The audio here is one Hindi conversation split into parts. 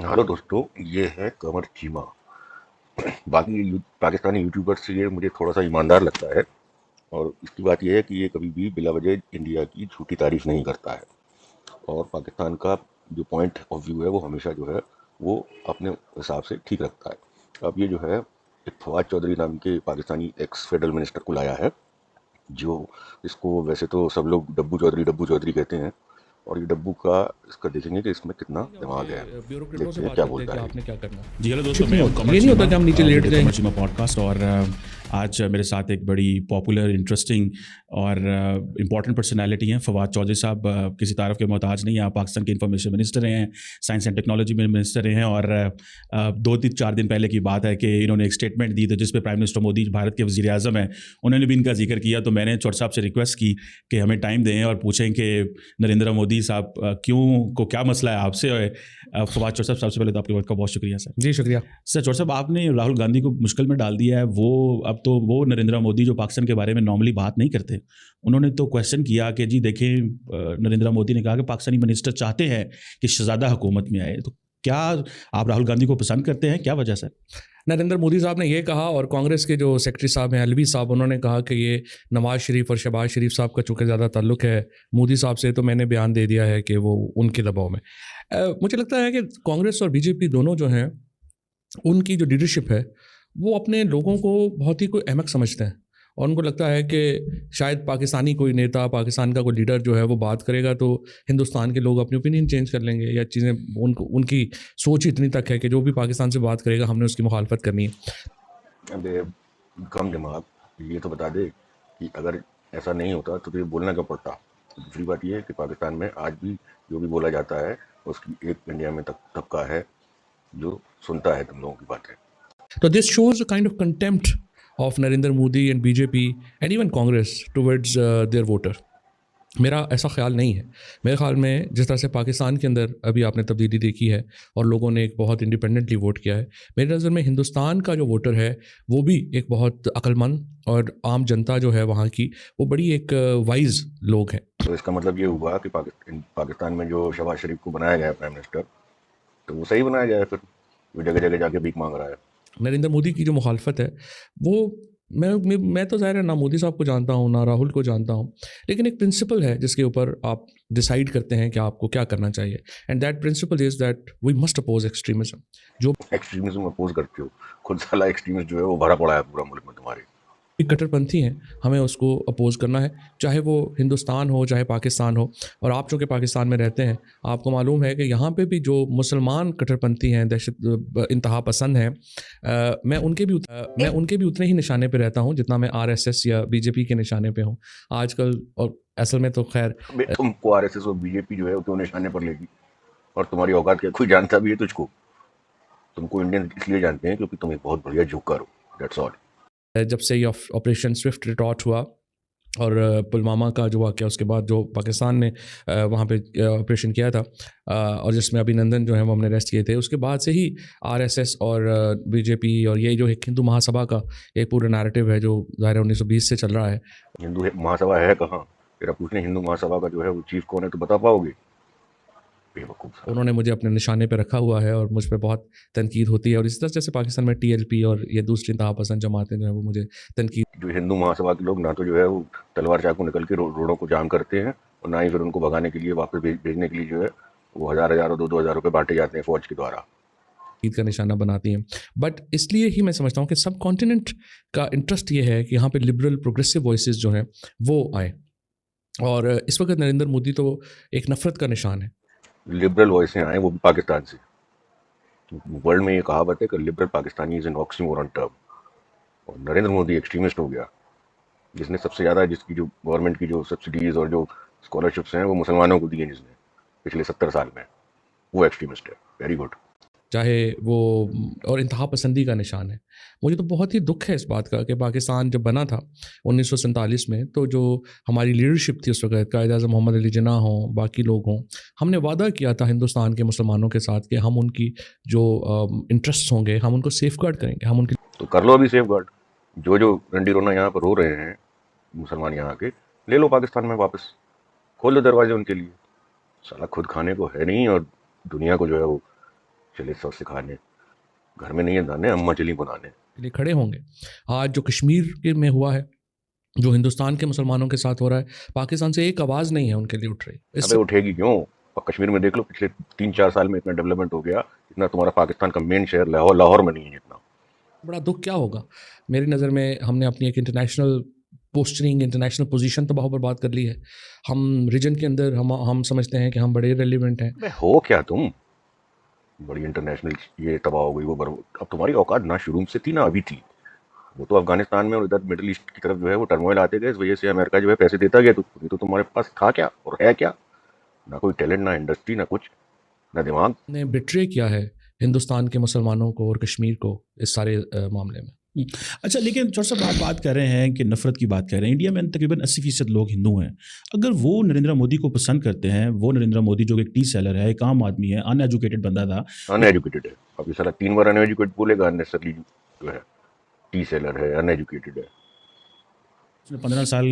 हेलो दोस्तों, ये है कमर चीमा। बाकी पाकिस्तानी यूट्यूबर से ये मुझे थोड़ा सा ईमानदार लगता है। और इसकी बात यह है कि ये कभी भी बिला वजह इंडिया की झूठी तारीफ नहीं करता है। और पाकिस्तान का जो पॉइंट ऑफ व्यू है वो हमेशा जो है वो अपने हिसाब से ठीक रखता है। अब ये जो है एक फवाद चौधरी नाम के पाकिस्तानी एक्स फेडरल मिनिस्टर को लाया है, जो इसको वैसे तो सब लोग डब्बू चौधरी कहते हैं। और ये डब्बू का इसका देखेंगे कि इसमें कितना नहीं, हम दिमाग है। ये ब्यूरोक्रेटों से देखते हैं बात क्या करते हैं बोलता कि है। आपने क्या करना है। जी हेलो दोस्तों, कुछ मैं नहीं हूं होता, कमर ये नहीं होता चीमा कि हम नीचे लेट विद कमर जाएंगे। चीमा पॉडकास्ट। और आज मेरे साथ एक बड़ी पॉपुलर, इंटरेस्टिंग और इम्पॉर्टेंट पर्सनालिटी हैं फवाद चौधरी साहब। किसी तारफ़ के मोहताज नहीं हैं। आप पाकिस्तान के इंफॉर्मेशन मिनिस्टर रहे हैं, साइंस एंड टेक्नोलॉजी में मिनिस्टर रहे हैं। और 2-4 दिन पहले की बात है कि इन्होंने एक स्टेटमेंट दी, तो जिस पे प्राइम मिनिस्टर मोदी भारत के वज़ीर आज़म हैं, उन्होंने भी इनका जिक्र किया। तो मैंने चौधरी साहब से रिक्वेस्ट की कि हमें टाइम दें और पूछें कि नरेंद्र मोदी साहब क्या मसला है आपसे। फवाद चौधरी साहब, सबसे पहले तो आपके वर्क का बहुत शुक्रिया सर। जी शुक्रिया। सर चौधरी साहब, आपने राहुल गांधी को मुश्किल में डाल दिया है। अब तो वो नरेंद्र मोदी जो पाकिस्तान के बारे में नॉर्मली बात नहीं करते, उन्होंने तो क्वेश्चन किया कि जी देखें, नरेंद्र मोदी ने कहा कि पाकिस्तानी मिनिस्टर चाहते हैं कि शहजादा हुकूमत में आए। तो क्या आप राहुल गांधी को पसंद करते हैं? क्या वजह सर? नरेंद्र मोदी साहब ने ये कहा, और कांग्रेस के जो सेक्रेटरी साहब हैं अलवी साहब, उन्होंने कहा कि ये नवाज शरीफ और शहबाज शरीफ साहब का चूँकि ज़्यादा ताल्लुक है मोदी साहब से, तो मैंने बयान दे दिया है कि वो उनके दबाव में। मुझे लगता है कि कांग्रेस और बीजेपी दोनों जो हैं, उनकी जो लीडरशिप है वो अपने लोगों को बहुत ही कोई अहमक समझते हैं। और उनको लगता है कि शायद पाकिस्तानी कोई नेता, पाकिस्तान का कोई लीडर जो है वो बात करेगा तो हिंदुस्तान के लोग अपनी ओपिनियन चेंज कर लेंगे, या चीज़ें उनकी सोच इतनी तक है कि जो भी पाकिस्तान से बात करेगा हमने उसकी मुखालफत करनी है। अबे कम दिमाग, ये तो बता दे कि अगर ऐसा नहीं होता तो तुझे बोलना क्यों पड़ता। दूसरी बात ये है कि पाकिस्तान में आज भी जो भी बोला जाता है उसकी एक इंडिया में तबका है जो सुनता है तुम लोगों की बातें। तो this shows a kind of contempt of Narendra Modi and BJP and even Congress towards their voter. मेरा ऐसा ख्याल नहीं है। मेरे ख्याल में जिस तरह से पाकिस्तान के अंदर अभी आपने तब्दीली देखी है और लोगों ने एक बहुत इंडिपेंडेंटली वोट किया है, मेरी नज़र में हिंदुस्तान का जो वोटर है वो भी एक बहुत अक्लमंद, और आम जनता जो है वहाँ की, वो बड़ी एक वाइज लोग हैं। तो इसका मतलब ये हुआ कि पाकिस्तान में जो शहबाज शरीफ को बनाया गया प्राइम मिनिस्टर, तो वो सही बनाया जाए फिर, वो जगह जगह जाके भीख मांग रहा है। नरेंद्र मोदी की जो मुखालफत है वो, मैं तो ज़ाहिर है ना मोदी साहब को जानता हूँ ना राहुल को जानता हूँ, लेकिन एक प्रिंसिपल है जिसके ऊपर आप डिसाइड करते हैं कि आपको क्या करना चाहिए, and that principle is that we must oppose extremism. जो एक्सट्रीमिज्म अपोज करते हो, खुद साला एक्सट्रीमिस्ट जो है वो भरा पड़ा है पूरा मुल्क में तुम्हारे। भी कट्टरपंथी हैं, हमें उसको अपोज करना है, चाहे वो हिंदुस्तान हो चाहे पाकिस्तान हो। और आप चूँकि पाकिस्तान में रहते हैं, आपको मालूम है कि यहाँ पे भी जो मुसलमान कट्टरपंथी हैं, दहशत इंतहा पसंद हैं, मैं उनके भी उतने ही निशाने पे रहता हूँ जितना मैं आरएसएस या बीजेपी के निशाने पे हूँ आजकल। और असल में तो खैर अबे तुमको आरएसएस और बीजेपी जो है वो क्यों निशाने पर लेगी? और तुम्हारी औकात क्या कोई जानता भी है तुझको? तुमको इंडियन इसलिए जानते हैं क्योंकि तुम एक बहुत बढ़िया जोकर हो, दैट्स ऑल। जब से ये ऑपरेशन स्विफ्ट रिटॉर्ट हुआ और पुलवामा का जो वाक़या, उसके बाद जो पाकिस्तान ने वहाँ पे ऑपरेशन किया था, और जिसमें अभिनंदन जो है वो हमने अरेस्ट किए थे, उसके बाद से ही आरएसएस और बीजेपी और ये जो एक हिंदू महासभा का एक पूरा नैरेटिव है जो ज़ाहिर है 1920 से चल रहा है। महासभा है कहाँ? तेरा पूछने हिंदू महासभा का जो है वो चीफ कौन है तो बता पाओगे? बेवकूफ साला। उन्होंने मुझे अपने निशाने पे रखा हुआ है और मुझ पे बहुत तनकीद होती है, और इस तरह जैसे पाकिस्तान में टीएलपी और ये दूसरी इंतहापसंद जमातें जो है वो मुझे तनकीद। जो हिंदू महासभा के लोग ना तो जो है वो तलवार चाकू निकल के रोडों को जाम करते हैं, और ना ही फिर उनको भगाने के लिए वापस भेजने के लिए जो है वो हजार हजार और 2-2 हजार रुपए बांटे जाते हैं फौज के द्वारा। ईद का निशाना बनाती हैं। बट इसलिए ही मैं समझता हूँ कि सब कॉन्टिनेंट का इंटरेस्ट ये है कि यहाँ पे लिबरल प्रोग्रेसिव वॉइसेस जो हैं वो आए, और इस वक्त नरेंद्र मोदी तो एक नफरत का निशान है। लिबरल वॉइसें आए वो भी पाकिस्तान से। वर्ल्ड में ये कहावत है कि liberal Pakistani is an oxymoron term. और नरेंद्र मोदी एक्सट्रीमिस्ट हो गया, जिसने सबसे ज़्यादा, जिसकी जो गवर्नमेंट की जो सब्सिडीज़ और जो स्कॉलरशिप्स हैं वो मुसलमानों को दी हैं जिसने पिछले 70 साल में, वो एक्सट्रीमिस्ट है। Very good. चाहे वो, और इंतहा पसंदी का निशान है। मुझे तो बहुत ही दुख है इस बात का कि पाकिस्तान जब बना था 1947 में, तो जो हमारी लीडरशिप थी उस वक्त, कायद आज़म मोहम्मद अली जिन्ना हों, बाकी लोग हों, हमने वादा किया था हिंदुस्तान के मुसलमानों के साथ कि हम उनकी जो इंटरेस्ट होंगे हम उनको सेफ गार्ड करेंगे, हम उनकी। तो कर लो अभी सेफ गार्ड। जो जो रंडी रोना यहाँ पर रो रहे हैं मुसलमान यहाँ के, ले लो पाकिस्तान में वापस, खोल दो दरवाजे उनके लिए। साला खुद खाने को है नहीं और दुनिया को जो है वो चले सब सिखाने, घर में नहीं है दाने, अम्मा चली बनाने। के लिए खड़े होंगे। आज जो कश्मीर के में हुआ है, जो हिंदुस्तान के मुसलमानों के साथ हो रहा है, पाकिस्तान से एक आवाज़ नहीं है उनके लिए उठ रही। अबे इससे उठेगी क्यों? और कश्मीर में देख लो, पिछले 3-4 साल में इतना डेवलपमेंट हो गया, इतना तुम्हारा पाकिस्तान का मेन शहर लाहौर में नहीं है जितना। बड़ा दुख क्या होगा? मेरी नज़र में हमने अपनी एक इंटरनेशनल पोस्चरिंग, इंटरनेशनल पोजीशन तो बहुत बर्बाद कर ली है। हम रीजन के अंदर हम समझते हैं कि हम बड़े रेलिवेंट हैं। अबे हो क्या तुम? बड़ी इंटरनेशनल ये तबाह हो गई वो अब तुम्हारी औकात ना शुरू से थी ना अभी थी। वो तो अफगानिस्तान में और इधर मिडिल ईस्ट की तरफ जो है वो टर्मोइल आते गए, इस वजह से अमेरिका जो है पैसे देता गया। तो तुम्हारे पास था क्या और है क्या? ना कोई टैलेंट, ना इंडस्ट्री, ना कुछ, ना दिमाग। ने बिट्रे किया है हिंदुस्तान के मुसलमानों को और कश्मीर को इस सारे मामले में। अच्छा, लेकिन चौर साहब, आप बात कर रहे हैं कि नफरत की बात कर रहे हैं। इंडिया में तकरीबन 80% लोग हिंदू हैं। अगर वो नरेंद्र मोदी को पसंद करते हैं, वो नरेंद्र मोदी जो एक टी सेलर है, एक आम आदमी है, अनएजुकेटेड बंदा था, अनएजुकेटेड है। अब ये साला 3 बार अनएजुकेटेड बोलेगा, अननेसेसरली जो है टी सेलर है, अनएजुकेटेड है। उसने 15 साल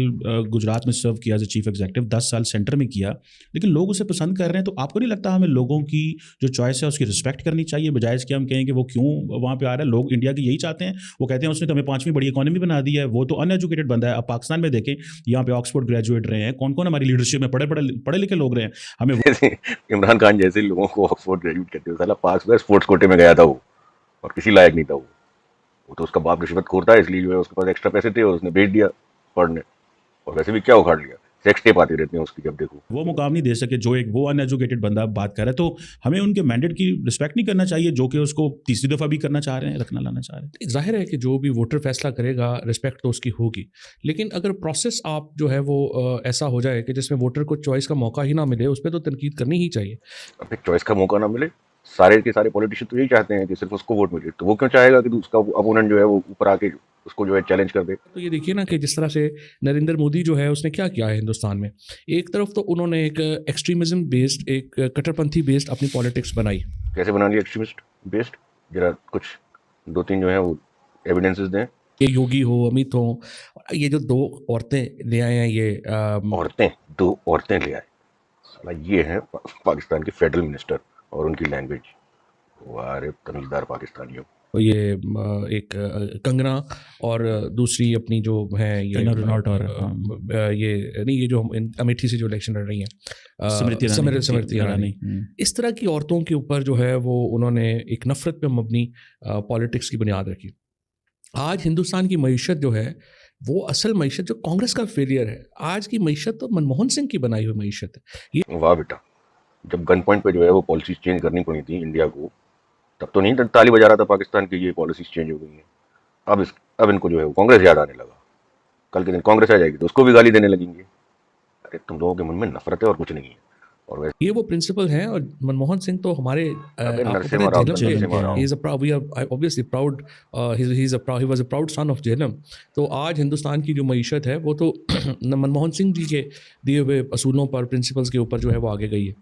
गुजरात में सर्व किया एज ए चीफ एग्जीक्यूटिव, 10 साल सेंटर में किया, लेकिन लोग उसे पसंद कर रहे हैं। तो आपको नहीं लगता हमें लोगों की जो चॉइस है उसकी रिस्पेक्ट करनी चाहिए, बजाय इसके हम कहें कि वो क्यों वहाँ पे आ रहा है? लोग इंडिया की यही चाहते हैं। वो कहते हैं उसने तो हमें 5वीं बड़ी इकॉनमी बना दी है। वो तो अनएजुकेटेड बंदा है। अब पाकिस्तान में देखें, यहाँ पे ऑक्सफोर्ड ग्रेजुएट रहे हैं, कौन कौन हमारी लीडरशिप में पढ़े लिखे लोग रहे हैं। हमें जैसे इमरान खान जैसे लोगों को ऑक्सफोर्ड ग्रेजुएट करते हुए साला पास हुआ, स्पोर्ट्स कोटे में गया था वो, और किसी लायक नहीं था वो तो उसका बाप रिश्वतखोर था, इसलिए जो है उसके पास एक्स्ट्रा पैसे थे और उसने भेज दिया पढ़ने। और वैसे भी क्या उखाड़ लिया, सेक्स टेप आती रहती है उसकी जब देखो। वो मुकाम नहीं दे सके जो एक वो अनएजुकेटेड बंदा बात कर रहा है। तो हमें उनके मैंडेट की रिस्पेक्ट नहीं करना चाहिए, जो कि उसको तीसरी दफ़ा भी करना चाह रहे हैं, रखना लाना चाह रहे हैं। जाहिर है कि जो भी वोटर फैसला करेगा, रिस्पेक्ट तो उसकी होगी। लेकिन अगर प्रोसेस आप जो है वो ऐसा हो जाए कि जिसमें वोटर को चॉइस का मौका ही ना मिले, उस पर तो तनकीद करनी ही चाहिए। अब चॉइस का मौका ना मिले, सारे के सारे पॉलिटिशियन तो यही चाहते हैं कि सिर्फ उसको वोट मिले, तो वो क्यों चाहेगा कि उसका अपोनेंट जो है वो ऊपर आके उसको जो है चैलेंज कर दे। तो ये देखिए ना कि जिस तरह से नरेंद्र मोदी जो है उसने क्या किया है हिंदुस्तान में। एक तरफ तो उन्होंने एक एक्सट्रीमिज्म बेस्ड, एक कट्टरपंथी बेस्ड अपनी पॉलिटिक्स बनाई। कैसे बना लिया एक्सट्रीमिस्ट बेस्ड? जरा कुछ 2-3 जो है वो एविडेंसेस दें। ये योगी हो, अमित हो, ये जो दो औरतें ले आए हैं, ये औरतें, 2 औरतें ले आए, साला ये हैं पाकिस्तान के फेडरल मिनिस्टर और उनकी लैंग्वेज। वाह रे तमीज़दार पाकिस्तानियों। ये एक कंगना और दूसरी अपनी जो है ये कंगना रनौत और ये नहीं, ये जो अमेठी से जो इलेक्शन लड़ रही हैं, स्मृति ईरानी। इस तरह की औरतों के ऊपर जो है वो उन्होंने एक नफरत पे मबनी पॉलिटिक्स की बुनियाद रखी। आज हिंदुस्तान की मईशत जो है वो असल मईशत जो कांग्रेस का फेलियर है, आज की मईशत तो मनमोहन सिंह की बनाई हुई मईशत है। ये वाह बेटा, जब गन पॉइंट पे जो है वो पॉलिसीज चेंज करनी पड़ी थी इंडिया को, तब तो नहीं ताली बजा रहा था पाकिस्तान की ये पॉलिसीज चेंज हो गई हैं। अब इनको जो है वो कांग्रेस याद आने लगा। कल के दिन कांग्रेस आ जाएगी तो उसको भी गाली देने लगेंगे। अरे तुम लोगों के मन में नफरत है और कुछ नहीं है। और वैसे ये वो प्रिंसिपल हैं। और मनमोहन सिंह तो हमारे अबे आपको नरसिम्हा पता है राव, झेलम नरसिम्हा राव। के, he was a proud son of Jhelum. तो आज हिंदुस्तान की जो मईशत है वो तो मनमोहन सिंह जी के दिए हुए असूलों पर, प्रिंसिपल्स के ऊपर जो है वो आगे गई है।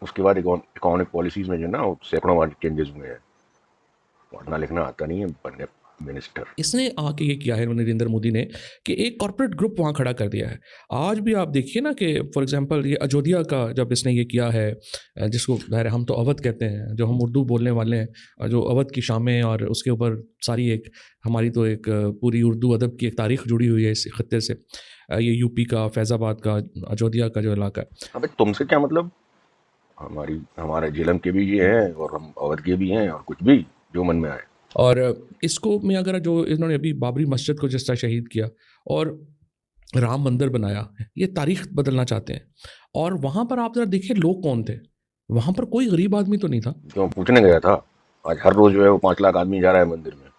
उसके बाद इकोनॉमिक पॉलिसीज में जो ना वो सैकड़ों बार चेंजेस हुए हैं। पढ़ना लिखना आता नहीं है, बन गए मिनिस्टर। इसने आके ये किया है नरेंद्र मोदी ने कि एक कॉर्पोरेट ग्रुप वहाँ खड़ा कर दिया है। आज भी आप देखिए ना कि फॉर एग्जांपल ये अयोध्या का जब इसने ये किया है, जिसको ज़ाहिर हम तो अवध कहते हैं, जो हम उर्दू बोलने वाले हैं, जो अवध की शामें और उसके ऊपर सारी एक हमारी तो एक पूरी उर्दू अदब की एक तारीख जुड़ी हुई है इस खत्ते से। ये यूपी का, फैज़ाबाद का, अयोध्या का जो इलाका है। अबे तुमसे क्या मतलब? हमारे झेलम के भी ये हैं और हम अवध के भी हैं, और कुछ भी जो मन में आए। और इसको में अगर जो इन्होंने अभी बाबरी मस्जिद को जिस तरह शहीद किया और राम मंदिर बनाया, ये तारीख बदलना चाहते हैं। और वहाँ पर आप जरा देखिए लोग कौन थे, वहाँ पर कोई गरीब आदमी तो नहीं था। क्यों पूछने गया था? आज हर रोज जो है वो 5 लाख आदमी जा रहा है मंदिर में,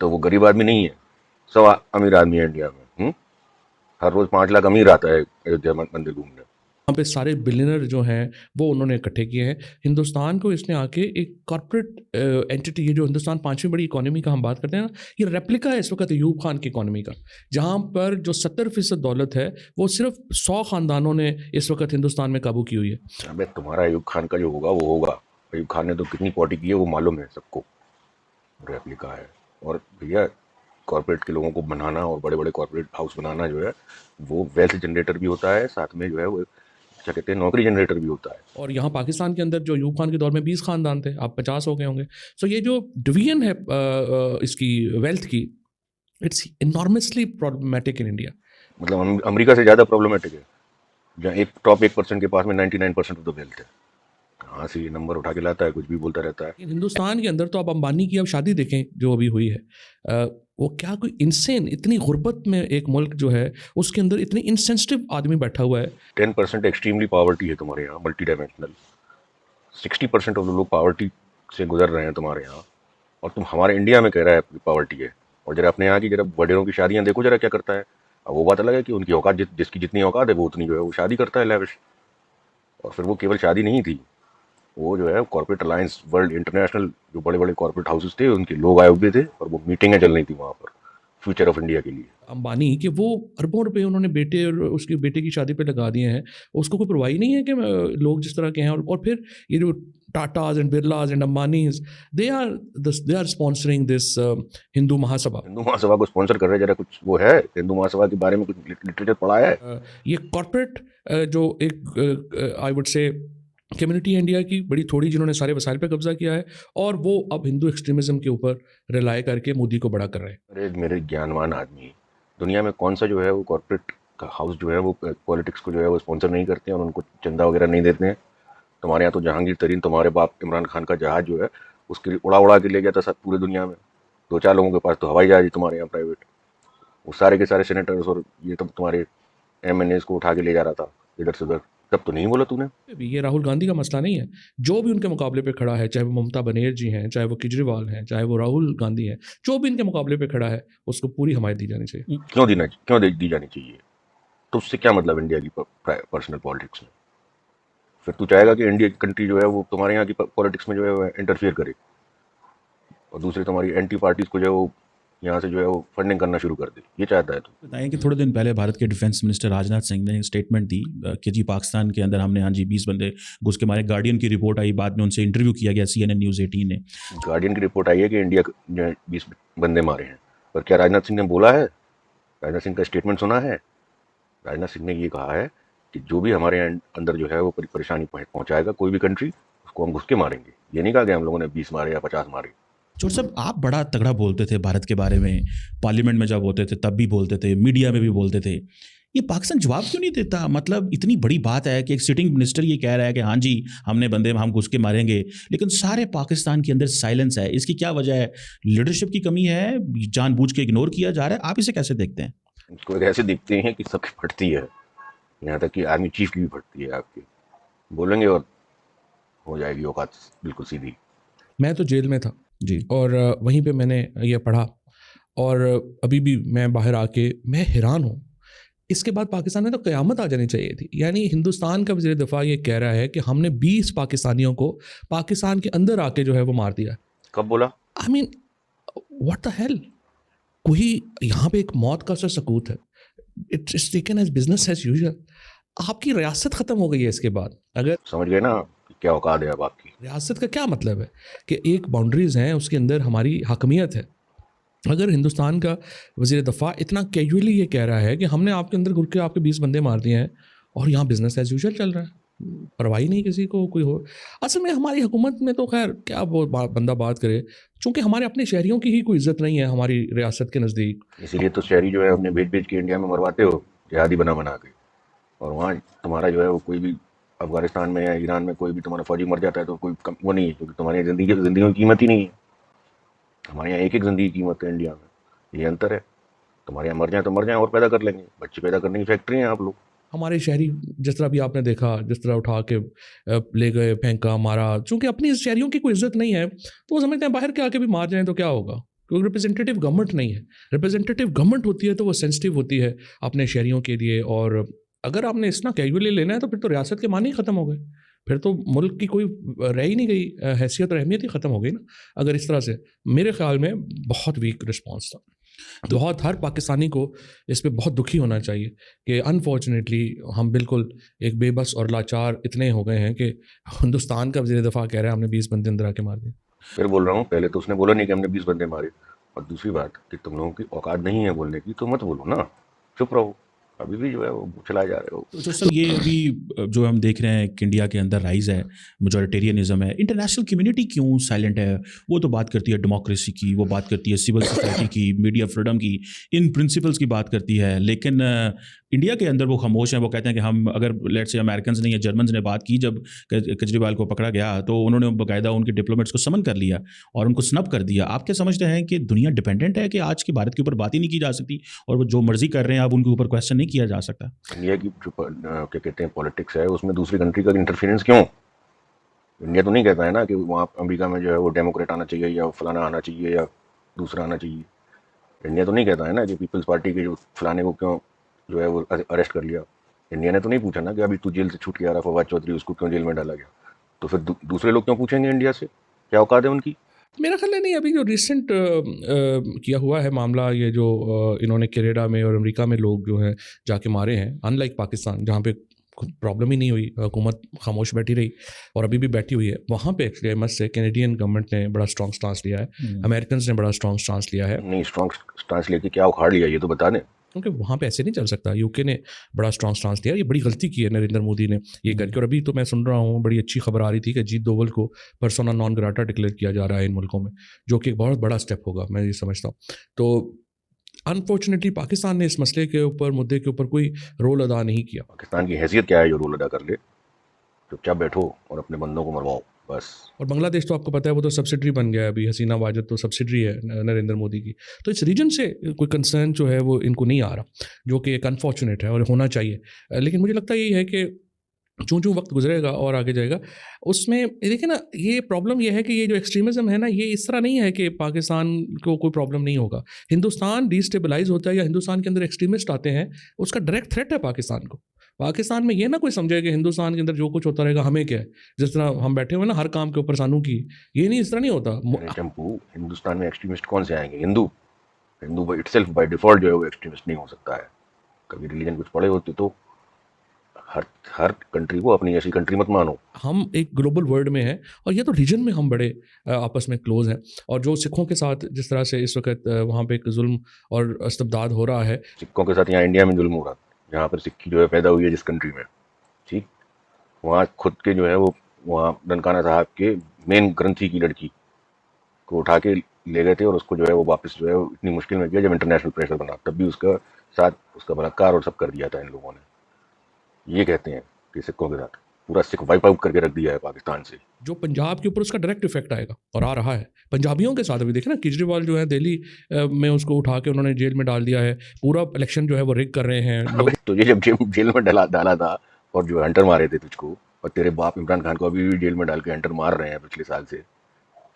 तो वो गरीब आदमी नहीं है, सब अमीर आदमी है इंडिया में। हर रोज 5 लाख अमीर आता है अयोध्या मंदिर घूमने। वहाँ पे सारे बिलियनर जो हैं वो उन्होंने इकट्ठे किए हैं। हिंदुस्तान को इसने आके एक कॉर्पोरेट एंटिटी, ये जो हिंदुस्तान 5वीं बड़ी इकोनॉमी का हम बात करते हैं ना, ये रेप्लिका है इस वक्त अयूब खान की इकोनॉमी का, जहाँ पर जो 70% दौलत है वो सिर्फ 100 ख़ानदानों ने इस वक्त हिंदुस्तान में काबू की हुई है। अबे तुम्हारा अयूब खान का जो होगा वो होगा। अयूब खान ने तो कितनी पॉटी की है वो मालूम है सबको, रेप्लिका है। और भैया कॉर्पोरेट के लोगों को बनाना और बड़े बड़े कॉर्पोरेट हाउस बनाना जो है वो वेल्थ जनरेटर भी होता है, साथ में जो है वो क्या कहते हैं, नौकरी जनरेटर भी होता है। और यहाँ पाकिस्तान के अंदर जो अयूब खान के दौर में 20 खानदान थे, अब 50 हो गए होंगे। सो ये जो डिवीजन है इसकी वेल्थ की, it's enormously problematic in India. मतलब अमेरिका से ज़्यादा प्रॉब्लमेटिक है, जहाँ एक टॉप 1% के पास में 99% ऑफ द वेल्थ है। कहाँ से ये नंबर उठा के लाता है, कुछ भी बोलता रहता है। लेकिन हिंदुस्तान के अंदर तो आप अंबानी की अब शादी देखें जो अभी हुई है, वो क्या कोई इंसेन, इतनी गुर्बत में एक मुल्क जो है उसके अंदर इतनी इंसेंसिटिव आदमी बैठा हुआ है। 10% एक्सट्रीमली पॉवर्टी है तुम्हारे यहाँ, मल्टी डायमेंशनल। 60% ऑफ लोग पॉवर्टी से गुजर रहे हैं तुम्हारे यहाँ, और तुम हमारे इंडिया में कह रहा है पॉवर्टी है। और जरा अपने यहाँ की जरा बड़ेरों की शादियाँ देखो जरा क्या करता है। अब वो बात अलग है कि उनकी औकात जिसकी जितनी औकात है वो उतनी जो है वो शादी करता है लैविश। और फिर वो केवल शादी नहीं थी, वो जो है कॉर्पोरेट अलायंस, वर्ल्ड इंटरनेशनल जो बड़े बड़े कॉर्पोरेट हाउसेस थे उनके लोग आए हुए थे, और वो मीटिंगें चल रही थी वहाँ पर फ्यूचर ऑफ इंडिया के लिए। अंबानी कि वो अरबों रुपए उन्होंने बेटे और उसके बेटे की शादी पे लगा दिए हैं, उसको कोई परवाही नहीं है कि लोग जिस तरह के हैं। और फिर ये जो Tatas and Birlas and Ambanis, they are sponsoring this Hindu Mahasabha. Hindu Mahasabha को स्पॉन्सर कर रहे हैं, जरा कुछ वो है हिंदू महासभा के बारे में कुछ लिटरेचर पढ़ा है? ये कॉर्पोरेट जो एक I would say community India की बड़ी थोड़ी, जिन्होंने सारे वसाइल पे कब्जा किया है, और वो अब हिंदू एक्सट्रीमिज्म के ऊपर रिलाय करके मोदी को बड़ा कर रहे हैं। अरे मेरे ज्ञानवान आदमी, दुनिया में कौन सा जो है वो कॉर्पोरेट का हाउस जो है वो पॉलिटिक्स को जो है वो स्पॉन्सर नहीं करते हैं और उनको चंदा वगैरह नहीं देते हैं? तुम्हारे यहाँ तो जहांगीर तरीन, तुम्हारे बाप इमरान खान का जहाज जो है उसके लिए उड़ा उड़ा के ले गया था सब पूरे दुनिया में। 2-4 लोगों के पास तो हवाई जहाज ही तुम्हारे यहाँ प्राइवेट। वो सारे के सारे सेनेटर्स और ये तो तुम्हारे MNAs को उठा के ले जा रहा था इधर से उधर। तब तो नहीं बोला तूने। ये राहुल गांधी का मसला नहीं है, जो भी उनके मुकाबले पे खड़ा है, चाहे वो ममता बनर्जी हैं, चाहे वो केजरीवाल हैं, चाहे वो राहुल गांधी हैं, जो भी इनके मुकाबले पे खड़ा है उसको पूरी हमायत दी जानी चाहिए। क्यों दी जानी चाहिए? तो उससे क्या मतलब इंडिया की पर्सनल पॉलिटिक्स में? फिर तू चाहेगा कि इंडिया की कंट्री जो है वो तुम्हारे यहाँ की पॉलिटिक्स में जो है इंटरफियर करे, और दूसरी तुम्हारी एंटी पार्टीज को जो है वो यहाँ से जो है वो फंडिंग करना शुरू कर दे? ये चाहता है तू? बताएं कि थोड़े दिन पहले भारत के डिफेंस मिनिस्टर राजनाथ सिंह ने एक स्टेटमेंट दी कि जी पाकिस्तान के अंदर हमने, हाँ जी, 20 बंदे घुस के मारे। गार्डियन की रिपोर्ट आई, बाद में उनसे इंटरव्यू किया गया CNN न्यूज़ 18 ने। गार्डियन की रिपोर्ट आई है कि इंडिया ने 20 बंदे मारे हैं, पर क्या राजनाथ सिंह ने बोला है? राजनाथ सिंह का स्टेटमेंट सुना है? राजनाथ सिंह ने ये कहा है कि जो भी हमारे अंदर जो है वो परेशानी पहुंचाएगा कोई भी कंट्री, उसको हम घुस के मारेंगे। ये नहीं कहा कि हम लोगों ने 20 मारे या 50 मारे। चोर साहब, आप बड़ा तगड़ा बोलते थे भारत के बारे में, पार्लियामेंट में जब होते थे तब भी बोलते थे, मीडिया में भी बोलते थे। ये पाकिस्तान जवाब क्यों नहीं देता? मतलब इतनी बड़ी बात है कि एक सिटिंग मिनिस्टर ये कह रहा है कि हाँ जी हमने बंदे हम घुस के मारेंगे, लेकिन सारे पाकिस्तान के अंदर साइलेंस है। इसकी क्या वजह है? लीडरशिप की कमी है, जानबूझ के इग्नोर किया जा रहा है? आप इसे कैसे देखते हैं? इसको ऐसे दिखते हैं कि सबकी फटती है, यहाँ तक कि आर्मी चीफ की भी फटती है। आपकी बोलेंगे और हो जाएगी औकात बिल्कुल सीधी। मैं तो जेल में था जी, और वहीं पे मैंने ये पढ़ा, और अभी भी मैं बाहर आके मैं हैरान हूँ। इसके बाद पाकिस्तान में तो क़यामत आ जानी चाहिए थी। यानी हिंदुस्तान का वज़ीर दिफ़ा ये कह रहा है कि हमने 20 पाकिस्तानियों को पाकिस्तान के अंदर आके जो है वो मार दिया। कब बोला? I mean what the hell. कोई यहाँ पे एक मौत का सा सकूत है, it's taken as business as usual. आपकी रियासत ख़त्म हो गई है इसके बाद। अगर समझ गए ना कि क्या औकात है अब आपकी? रियासत का क्या मतलब है कि एक बाउंड्रीज़ हैं, उसके अंदर हमारी हकमियत है। अगर हिंदुस्तान का वज़ीर दफ़ा इतना कैजुअली ये कह रहा है कि हमने आपके अंदर घुस के आपके 20 बंदे मार दिए हैं और यहाँ बिजनेस एज यूजुअल चल रहा है, परवाही नहीं किसी को कोई हो। असल में हमारी हुकूमत में तो खैर क्या वो बंदा बात करे, चूँकि हमारे अपने शहरियों की ही कोई इज्जत नहीं है हमारी रियासत के नज़दीक। इसीलिए तो शहरी जो है अपने भेज भेज के इंडिया में मरवाते हो, जिहादी बना बना के। और वहाँ तुम्हारा जो है वो कोई भी अफगानिस्तान में या ईरान में कोई भी तुम्हारा फौजी मर जाता है तो कोई वो नहीं है, क्योंकि तुम्हारी ज़िंदगी की कीमत ही नहीं है। हमारे यहाँ एक एक ज़िंदगी की कीमत है इंडिया में, ये अंतर है। तुम्हारे यहाँ मर जाए तो मर जाए और पैदा कर लेंगे, बच्चे पैदा करने की फैक्ट्री हैं आप लोग। हमारे शहरी जिस तरह भी आपने देखा, जिस तरह उठा के ले गए, फेंका, मारा, चूँकि अपनी शहरियों की कोई इज्जत नहीं है तो वो समझते हैं बाहर के आके भी मार जाएं तो क्या होगा, क्योंकि रिप्रेजेंटेटिव गवर्नमेंट नहीं है। रिप्रेजेंटेटिव गवर्नमेंट होती है तो वो सेंसिटिव होती है अपने शहरियों के लिए। और अगर आपने इतना कैजुअली लेना है तो फिर तो रियासत के मानी ही ख़त्म हो गए, फिर तो मुल्क की कोई रह ही नहीं गई, हैसियत और अहमियत ही ख़त्म हो गई ना अगर इस तरह से। मेरे ख्याल में बहुत वीक रिस्पॉन्स था। तो बहुत हर पाकिस्तानी को इस पे बहुत दुखी होना चाहिए कि अनफॉर्चुनेटली हम बिल्कुल एक बेबस और लाचार इतने हो गए हैं कि हिंदुस्तान का वज़ीर दफ़ा कह रहा है हमने 20 बंदे अंदर आके मार दिए। फिर बोल रहा हूँ, पहले तो उसने बोला नहीं कि हमने 20 बंदे मारे, और दूसरी बात कि तुम लोगों की औकात नहीं है बोलने की तो मत बोलो ना, चुप रहो। अभी भी जो है वो चलाए जा रहे हो। तो सर ये अभी जो हम देख रहे हैं कि इंडिया के अंदर राइज है, मेजॉरिटेरियनिज्म है, इंटरनेशनल कम्युनिटी क्यों साइलेंट है? वो तो बात करती है डेमोक्रेसी की, वो बात करती है सिविल सोसाइटी की, मीडिया फ्रीडम की, इन प्रिंसिपल्स की बात करती है, लेकिन इंडिया के अंदर वो खामोश हैं। वो कहते हैं कि हम अगर लेट्स से अमेरिकन ने या जर्मन ने बात की जब केजरीवाल को पकड़ा गया तो उन्होंने बाकायदा उनके डिप्लोमेट्स को समन कर लिया और उनको स्नब कर दिया। आप क्या समझते हैं कि दुनिया डिपेंडेंट है कि आज के भारत के ऊपर बात ही नहीं की जा सकती और वो जो मर्जी कर रहे हैं अब उनके ऊपर क्वेश्चन नहीं किया जा सकता? इंडिया की जो क्या कहते हैं पॉलिटिक्स है उसमें दूसरी कंट्री का इंटरफेरेंस क्यों? इंडिया तो नहीं कहता है ना कि वहाँ अमेरिका में जो है वो डेमोक्रेट आना चाहिए या फलाना आना चाहिए या दूसरा आना चाहिए। इंडिया तो नहीं कहता है ना कि पीपल्स पार्टी के जो फलाने को क्यों जो है वो अरेस्ट कर लिया। इंडिया ने तो नहीं पूछा ना कि अभी तू जेल से छूट के आ रहा फवाद चौधरी, उसको क्यों जेल में डाला गया। तो फिर दूसरे लोग क्यों पूछेंगे इंडिया से? क्या औकात है उनकी? मेरा ख्याल है नहीं, अभी जो रिसेंट किया हुआ है मामला, ये जो इन्होंने कनाडा में और अमेरिका में लोग जो हैं जाके मारे हैं, अनलाइक पाकिस्तान जहाँ पे प्रॉब्लम ही नहीं हुई, हुकूमत खामोश बैठी रही और अभी भी बैठी हुई है, वहाँ पे actually must say Canadian government ने बड़ा स्ट्रॉन्ग स्टांस लिया है, अमेरिकन ने बड़ा स्ट्रॉन्ग स्टांस लिया है। नहीं, स्ट्रॉन्ग स्टांस लेके क्या उखाड़ लिया ये तो बता दें। क्योंकि वहाँ पे ऐसे नहीं चल सकता। यूके ने बड़ा स्ट्रॉन्ग स्टांस लिया, ये बड़ी गलती की है नरेंद्र मोदी ने ये करके। और अभी तो मैं सुन रहा हूँ, बड़ी अच्छी खबर आ रही थी कि अजीत डोभाल को पर्सोना नॉन ग्राटा डिक्लेयर किया जा रहा है इन मुल्कों में, जो कि एक बहुत बड़ा स्टेप होगा, मैं ये समझता हूँ। तो अनफॉर्चुनेटली पाकिस्तान ने इस मसले के ऊपर, मुद्दे के ऊपर कोई रोल अदा नहीं किया। पाकिस्तान की हैसियत क्या है जो रोल अदा कर ले? चुपचाप बैठो और अपने बंदों को मरवाओ बस। और बांग्लादेश तो आपको पता है वो तो सब्सिडरी बन गया है अभी, हसीना वाजद तो सब्सिडरी है नरेंद्र मोदी की। तो इस रीजन से कोई कंसर्न जो है वो इनको नहीं आ रहा, जो कि एक अनफॉर्चुनेट है और होना चाहिए। लेकिन मुझे लगता यही है कि जो वक्त गुजरेगा और आगे जाएगा उसमें देखिए ना, ये प्रॉब्लम ये है कि ये जो एक्सट्रीमिज्म है ना, ये इस तरह नहीं है कि पाकिस्तान को कोई प्रॉब्लम नहीं होगा। हिंदुस्तान डिस्टेबलाइज होता है या हिंदुस्तान के अंदर एक्सट्रीमिस्ट आते हैं, उसका डायरेक्ट थ्रेट है पाकिस्तान को। पाकिस्तान में ये ना कोई समझे कि हिंदुस्तान के अंदर जो कुछ होता रहेगा हमें क्या है, जिस तरह हम बैठे हुए ना हर काम के ऊपर सानू की, ये नहीं, इस तरह नहीं होता। चंपू, हिंदुस्तान में एक्सट्रीमिस्ट कौन से आएंगे? Hindu. Hindu itself by default जो है वो एक्सट्रीमिस्ट नहीं हो सकता है। कभी रिलीजन कुछ पढ़े होते तो हर हर कंट्री को अपनी ऐसी कंट्री मत मानो। हम एक ग्लोबल वर्ल्ड में हैं और ये तो रीजन में हम बड़े आपस में क्लोज हैं। और जो सिखों के साथ जिस तरह से इस वक्त वहाँ पे एक जुल्म और इस्तबदाद हो रहा है, सिखों के साथ यहाँ इंडिया में जुल्म हो रहा, जहाँ पर सिक्की जो है पैदा हुई है जिस कंट्री में, ठीक, वहाँ खुद के जो है वो वहाँ ननकाना साहब के मेन ग्रंथी की लड़की को उठा के ले गए थे और उसको जो है वो वापस जो है वो इतनी मुश्किल में किया जब इंटरनेशनल प्रेशर बना, तब भी उसका साथ उसका बलात्कार और सब कर दिया था इन लोगों ने। ये कहते हैं कि सिखों के साथ पूरा सिख वाइप आउट करके रख दिया है पाकिस्तान से। जो पंजाब के ऊपर उसका डायरेक्ट इफेक्ट आएगा और आ रहा है पंजाबियों के साथ। अभी देखे ना, केजरीवाल जो है दिल्ली में उसको उठा के उन्होंने जेल में डाल दिया है, पूरा इलेक्शन जो है वो रिग कर रहे हैं लोग। तुझे जब जेल में डाला था और जो हंटर मारे थे तुझको, और तेरे बाप इमरान खान को अभी भी जेल में डाल के हंटर मार रहे हैं पिछले साल से,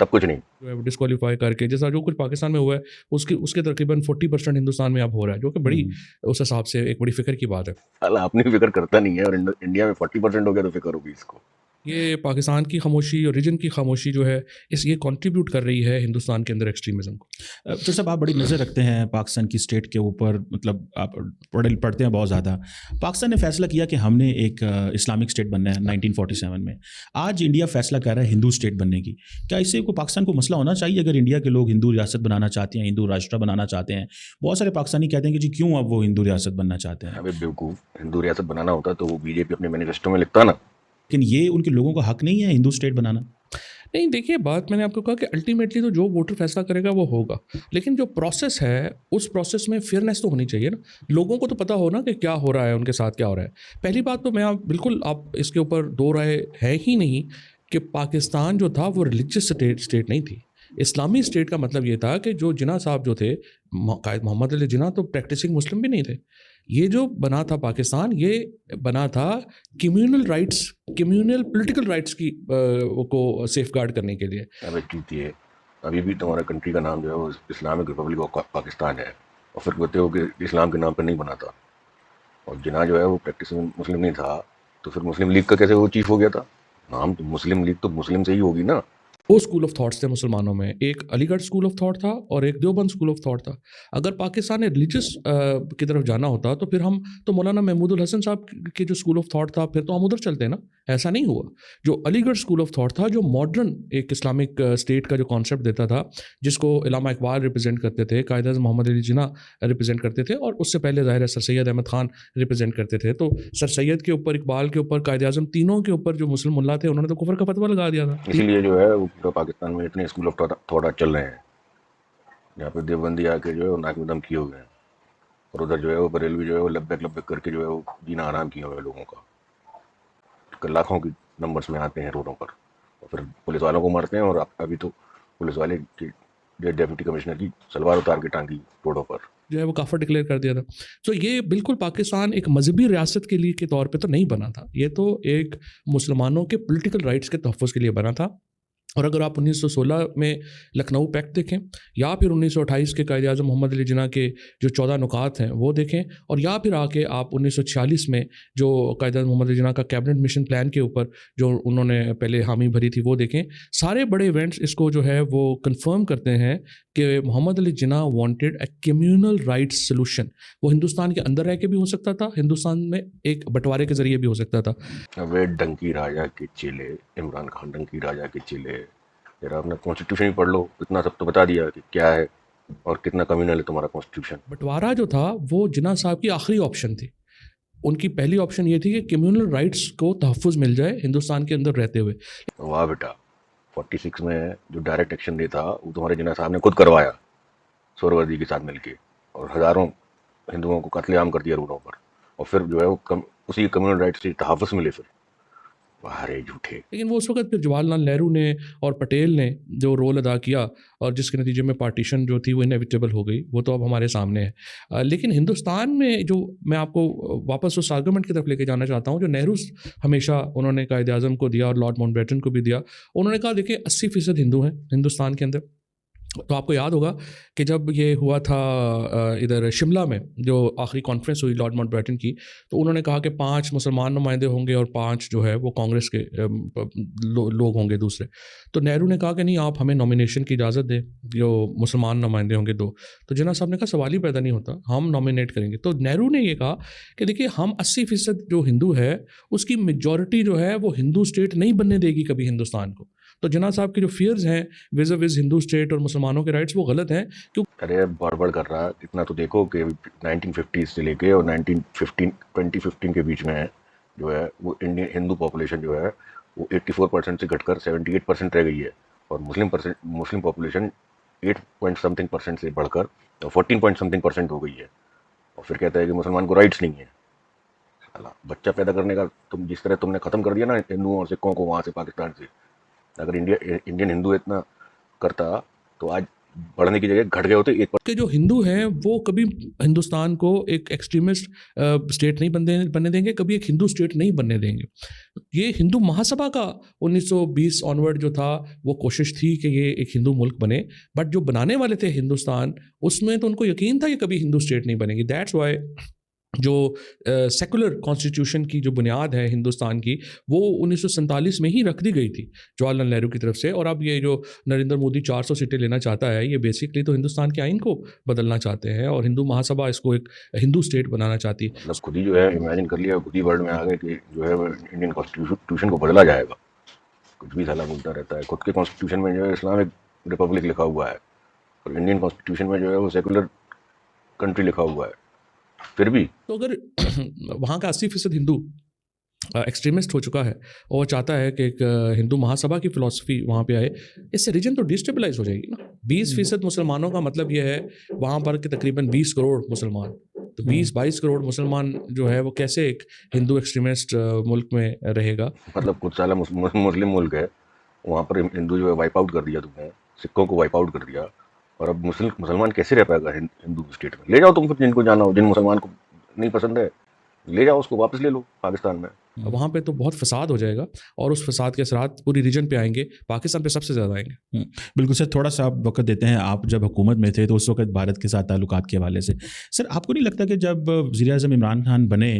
तब कुछ नहीं। जो है वो डिस्क्वालीफाई करके, जैसा जो कुछ पाकिस्तान में हुआ है उसके तकरीबन 40% हिंदुस्तान में अब हो रहा है, जो कि बड़ी उस हिसाब से एक बड़ी फिक्र की बात है। साला अपनी फिक्र करता नहीं है और इंडिया में 40% हो गया तो फिक्र होगी इसको। ये पाकिस्तान की खामोशी और रीजन की खामोशी जो है ये कंट्रीब्यूट कर रही है हिंदुस्तान के अंदर एक्सट्रीमिज्म को। तो साहब आप बड़ी नज़र रखते हैं पाकिस्तान की स्टेट के ऊपर, मतलब आप पढ़ते हैं बहुत ज़्यादा। पाकिस्तान ने फैसला किया कि हमने एक इस्लामिक स्टेट बनना है 1947 में। आज इंडिया फैसला कर रहा है हिंदू स्टेट बनने की। क्या इससे को पाकिस्तान को मसला होना चाहिए अगर इंडिया के लोग हिंदू रियासत बनाना चाहते हैं, हिंदू राष्ट्र बनाना चाहते हैं? बहुत सारे पाकिस्तानी कहते हैं कि जी क्यों अब वो हिंदू रियासत बनना चाहते हैं? अबे बेवकूफ़, हिंदू रियासत बनाना होता तो वो बीजेपी अपने मैनिफेस्टो में लिखता ना। लेकिन ये उनके लोगों का हक नहीं है हिंदू स्टेट बनाना? नहीं, देखिए बात मैंने आपको कहा कि अल्टीमेटली तो जो वोटर फैसला करेगा वो होगा, लेकिन जो प्रोसेस है उस प्रोसेस में फेयरनेस तो होनी चाहिए ना। लोगों को तो पता हो ना कि क्या हो रहा है, उनके साथ क्या हो रहा है। पहली बात तो मैं आप बिल्कुल आप इसके ऊपर दो राय है ही नहीं कि पाकिस्तान जो था वो रिलीजियस स्टेट नहीं थी। इस्लामी स्टेट का मतलब ये था कि जो जिन्ना साहब जो थे, कायद मोहम्मद अली जिन्ना, तो प्रैक्टिसिंग मुस्लिम भी नहीं थे। ये जो बना था पाकिस्तान, ये बना था communal rights, communal political rights की को सेफगार्ड करने के लिए। अबे चूतिए, अभी भी तुम्हारा कंट्री का नाम जो है वो इस्लामिक रिपब्लिक ऑफ पाकिस्तान है और फिर कहते हो कि इस्लाम के नाम पर नहीं बना था। और जिन्ना जो है वो प्रैक्टिसिंग मुस्लिम नहीं था, तो फिर मुस्लिम लीग का कैसे वो चीफ हो गया था? नाम तो मुस्लिम लीग तो मुस्लिम से ही होगी ना। दो स्कूल ऑफ थॉट्स थे मुसलमानों में, एक अलीगढ़ स्कूल ऑफ थॉट था और एक देवबंद स्कूल ऑफ थॉट था। अगर पाकिस्तान ने रिलीजियस की तरफ जाना होता तो फिर हम तो मौलाना महमूदुल हसन साहब के जो स्कूल ऑफ थॉट था फिर तो हम उधर चलते ना। ऐसा नहीं हुआ। जो अलीगढ़ स्कूल ऑफ थॉट था, जो मॉडर्न एक इस्लामिक स्टेट का जो कॉन्सेप्ट देता था, जिसको इलामा इकबाल रिप्रेजेंट करते थे, कायद आज़म मोहम्मद अली जिन्ना रिप्रेजेंट करते थे, और उससे पहले ज़ाहिर है सर सैयद अहमद खान रिप्रेजेंट करते थे। तो सर सैयद के ऊपर, इकबाल के ऊपर, कायद आज़म, तीनों के ऊपर जो मुस्लिम मुल्ला थे उन्होंने तो कुफर का फतवा लगा दिया था। इसीलिए जो है वो पूरा पाकिस्तान में इतने स्कूल ऑफ थॉट चल रहे हैं, यहाँ पे देवबंदी आके जो है वो नाक में दम किए हुए हैं, और उधर जो है वो बरेलवी जो है वो लब्बैक करके जो है वो जीना आराम किया हुआ है लोगों का। लाखों की नंबर्स में आते हैं रोडों पर और फिर पुलिस वालों को मारते हैं, और अभी तो पुलिस वाले की डेप्यूटी कमिश्नर की सलवार उतार के टांगी रोडों पर, जो है वो काफर डिक्लेयर कर दिया था। तो ये बिल्कुल पाकिस्तान एक मजहबी रियासत के लिए के तौर पे तो नहीं बना था, ये तो एक मुसलमानों के पॉलिटिकल राइट्स के तहफ़्फ़ुज़ के लिए बना था। और अगर आप 1916 में लखनऊ पैक्ट देखें, या फिर 1928 के कायद आज़म मोहम्मद अली जिन्ना के जो 14 नुकात हैं वो देखें, और या फिर आके आप 1946 में जो कायद आज़म मोहम्मद अली जिन्ना का कैबिनेट मिशन प्लान के ऊपर जो उन्होंने पहले हामी भरी थी वो देखें, सारे बड़े इवेंट्स इसको जो है वो कंफर्म करते हैं कि Mohammad Ali Jinnah wanted a communal rights solution. वो हिंदुस्तान के अंदर रह के भी हो सकता था, हिंदुस्तान में एक बंटवारे के ज़रिए भी हो सकता था। वे डंकी राजा के चेले, इमरान खान डंकी राजा के चेले, जरा अपना कॉन्स्टिट्यूशन ही पढ़ लो, इतना सब तो बता दिया कि क्या है और कितना कम्युनल है तुम्हारा कॉन्स्टिट्यूशन। बंटवारा जो था वो जिन्ना साहब की आखिरी ऑप्शन थी। उनकी पहली ऑप्शन ये थी कि कम्युनल राइट्स को तहफ़्फ़ुज़ मिल जाए हिंदुस्तान के अंदर रहते हुए। वाह बेटा, 46 में जो डायरेक्ट एक्शन डे था वो तुम्हारे जिन्ना साहब ने खुद करवाया सोहरावर्दी के साथ मिलके, और हज़ारों हिंदुओं को कत्लेआम कर दिया रोडों पर, और फिर जो है वो उसी कम्युनल राइट्स से तहफ़्फ़ुज़ मिले फिर। वाह झूठे। लेकिन वो उस वक्त फिर जवाहरलाल नेहरू ने और पटेल ने जो रोल अदा किया, और जिसके नतीजे में पार्टीशन जो थी वो इनएविटेबल हो गई, वो तो अब हमारे सामने है। लेकिन हिंदुस्तान में जो मैं आपको वापस उस आर्गूमेंट की तरफ लेके जाना चाहता हूँ जो नेहरू हमेशा उन्होंने कायद आज़म को दिया और लॉर्ड माउंटबेटन को भी दिया। उन्होंने कहा देखिए 80% हिंदू हैं हिंदुस्तान के अंदर। तो आपको याद होगा कि जब ये हुआ था इधर शिमला में जो आखिरी कॉन्फ्रेंस हुई लॉर्ड माउंटबेटन की, तो उन्होंने कहा कि 5 मुसलमान नुमाइंदे होंगे और 5 जो है वो कांग्रेस के लोग होंगे दूसरे। तो नेहरू ने कहा कि नहीं, आप हमें नॉमिनेशन की इजाज़त दें, जो मुसलमान नुमाइंदे होंगे 2। तो जिन्ना साहब ने कहा सवाल ही पैदा नहीं होता, हम नॉमिनेट करेंगे। तो नेहरू ने ये कहा कि देखिए हम 80% जो हिंदू है उसकी मेजॉरिटी जो है वो हिंदू स्टेट नहीं बनने देगी कभी हिंदुस्तान को। तो जिन्ना साहब के जो फियर्स हैं विज़ विज़ हिंदू स्टेट और मुसलमानों के राइट्स वो गलत हैं। क्यों? अरे बड़बड़ कर रहा है इतना, तो देखो कि 1950 से लेके और 2015 के बीच में जो है वो इंडियन हिंदू पॉपुलेशन जो है वो 84% से घटकर 78% रह गई है, और मुस्लिम पॉपुलेशन 8 से बढ़कर 14 हो गई है। और फिर कहता है कि मुसलमान को राइट्स नहीं है। साला बच्चा पैदा करने का तुम जिस तरह तुमने ख़त्म कर दिया ना हिंदुओं और सिखों को वहाँ से पाकिस्तान से, अगर इंडियन हिंदू इतना करता तो आज बढ़ने की जगह घट गए होते। एक के जो हिंदू हैं वो कभी हिंदुस्तान को एक एक्सट्रीमिस्ट स्टेट नहीं बनने देंगे, कभी एक हिंदू स्टेट नहीं बनने देंगे। ये हिंदू महासभा का 1920 ऑनवर्ड जो था वो कोशिश थी कि ये एक हिंदू मुल्क बने, बट जो बनाने वाले थे हिंदुस्तान उसमें तो उनको यकीन था कि कभी हिंदू स्टेट नहीं बनेगी। दैट्स वाई जो सेकुलर कॉन्स्टिट्यूशन की जो बुनियाद है हिंदुस्तान की वो 1947 में ही रख दी गई थी जवाहरलाल नेहरू की तरफ से। और अब ये जो नरेंद्र मोदी 400 सीटें लेना चाहता है, ये बेसिकली तो हिंदुस्तान के आइन को बदलना चाहते हैं, और हिंदू महासभा इसको एक हिंदू स्टेट बनाना चाहती है। मतलब खुद ही जो है इमेजिन कर लिया, खुद ही वर्ल्ड में आ गए कि जो है इंडियन कॉन्स्टिट्यूशन को बदला जाएगा। कुछ भी साला मिलता रहता है। खुद के कॉन्स्टिट्यूशन में जो है इस्लामिक रिपब्लिक लिखा हुआ है, और इंडियन कॉन्स्टिट्यूशन में जो है वो सेकुलर कंट्री लिखा हुआ है। फिर भी तो अगर वहाँ का 80% हिंदू एक्सट्रीमिस्ट हो चुका है और वो चाहता है कि एक हिंदू महासभा की फ़िलॉसफी वहाँ पे आए, इससे रीजन तो डिस्टेबलाइज हो जाएगी ना। 20% मुसलमानों का मतलब ये है वहाँ पर कि तकरीबन 20 करोड़ मुसलमान, तो 20-22 करोड़ मुसलमान जो है वो कैसे एक हिंदू एक्सट्रीमिस्ट मुल्क में रहेगा। मतलब कुछ साला मुस्लिम मुल्क है, वहाँ पर हिंदू जो है वाइप आउट कर दिया तुमने, सिखों को वाइप आउट कर दिया, और अब मुसलमान कैसे रह पाएगा हिंदू स्टेट में। ले जाओ तुम फिर जिनको जाना हो, जिन मुसलमान को नहीं पसंद है ले जाओ, उसको वापस ले लो पाकिस्तान में। वहाँ पे तो बहुत फसाद हो जाएगा और उस फसाद के असरात पूरी रीजन पे आएंगे, पाकिस्तान पे सबसे ज़्यादा आएंगे। बिल्कुल सर, थोड़ा सा आप वक्त देते हैं। आप जब हुकूमत में थे तो उस वक्त भारत के साथ ताल्लुकात के हवाले से सर आपको नहीं लगता कि जब वज़ीर आज़म इमरान खान बने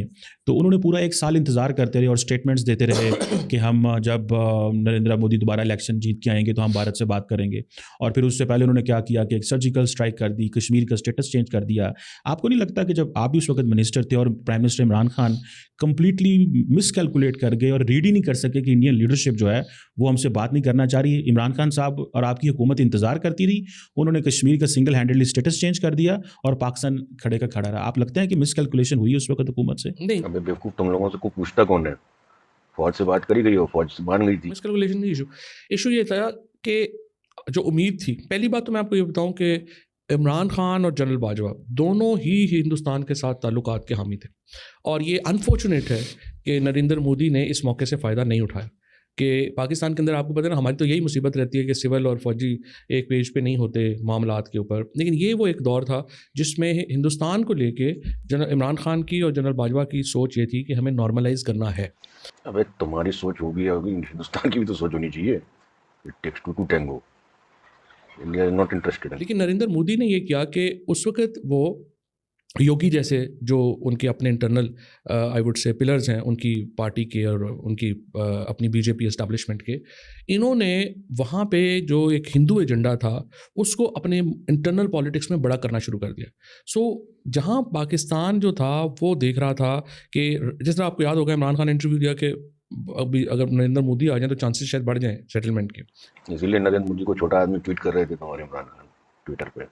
तो उन्होंने पूरा 1 साल इंतज़ार करते रहे और स्टेटमेंट्स देते रहे कि हम जब नरेंद्र मोदी दोबारा इलेक्शन जीत के आएंगे तो हम भारत से बात करेंगे, और फिर उससे पहले उन्होंने क्या किया कि एक सर्जिकल स्ट्राइक कर दी, कश्मीर का स्टेटस चेंज कर दिया। आपको नहीं लगता कि जब आप भी उस वक्त मिनिस्टर थे और prime minister Imran Khan completely miscalculate कर गए और रीड ही नहीं कर सके कि इंडियन लीडरशिप जो है वो हमसे बात नहीं करना चाह रही है, इमरान खान साहब और आपकी हुकूमत इंतजार करती रही, उन्होंने कश्मीर का सिंगल हैंडेडली स्टेटस चेंज कर दिया और पाकिस्तान खड़े का खड़ा रहा। आप लगता है कि मिसकैलकुलेशन हुई उस वक्त हुकूमत से? नहीं, अबे बेवकूफ़, तुम लोगों से कोई पूछता कौन है? फौज से बात करी गई और फौज से मान गई थी। मिसकैलकुलेशन नहीं इशू ये था कि जो उम्मीद थी, पहली बात तो मैं आपको ये बताऊं कि इमरान खान और जनरल बाजवा दोनों ही हिंदुस्तान के साथ ताल्लुकात के हामी थे, और ये अनफॉर्चुनेट है कि नरेंद्र मोदी ने इस मौके से फ़ायदा नहीं उठाया कि पाकिस्तान के अंदर आपको पता है ना, हमारी तो यही मुसीबत रहती है कि सिविल और फौजी एक पेज पे नहीं होते मामलात के ऊपर, लेकिन ये वो एक दौर था जिसमें हिंदुस्तान को लेके जनरल इमरान खान की और जनरल बाजवा की सोच ये थी कि हमें नॉर्मलाइज करना है। अबे तुम्हारी सोच होगी हिंदुस्तान की भी तो सोच होनी चाहिए। It takes to tango. India is not interested. लेकिन नरेंद्र मोदी ने ये किया कि उस वक्त वो योगी जैसे जो उनके अपने internal I would say pillars हैं उनकी पार्टी के और उनकी अपनी बीजेपी एस्टैब्लिशमेंट के, इन्होंने वहाँ पे जो एक हिंदू एजेंडा था उसको अपने इंटरनल पॉलिटिक्स में बड़ा करना शुरू कर दिया। सो जहाँ पाकिस्तान जो था वो देख रहा था कि जिस तरह आपको याद होगा इमरान खान ने इंटरव्यू दिया कि अभी अगर नरेंद्र मोदी आ जाए तो चांसेस शायद बढ़ जाएं सेटलमेंट के। इसीलिए नरेंद्र मोदी को छोटा आदमी ट्वीट कर रहे थे तुम्हारे इमरान खान ट्विटर पे।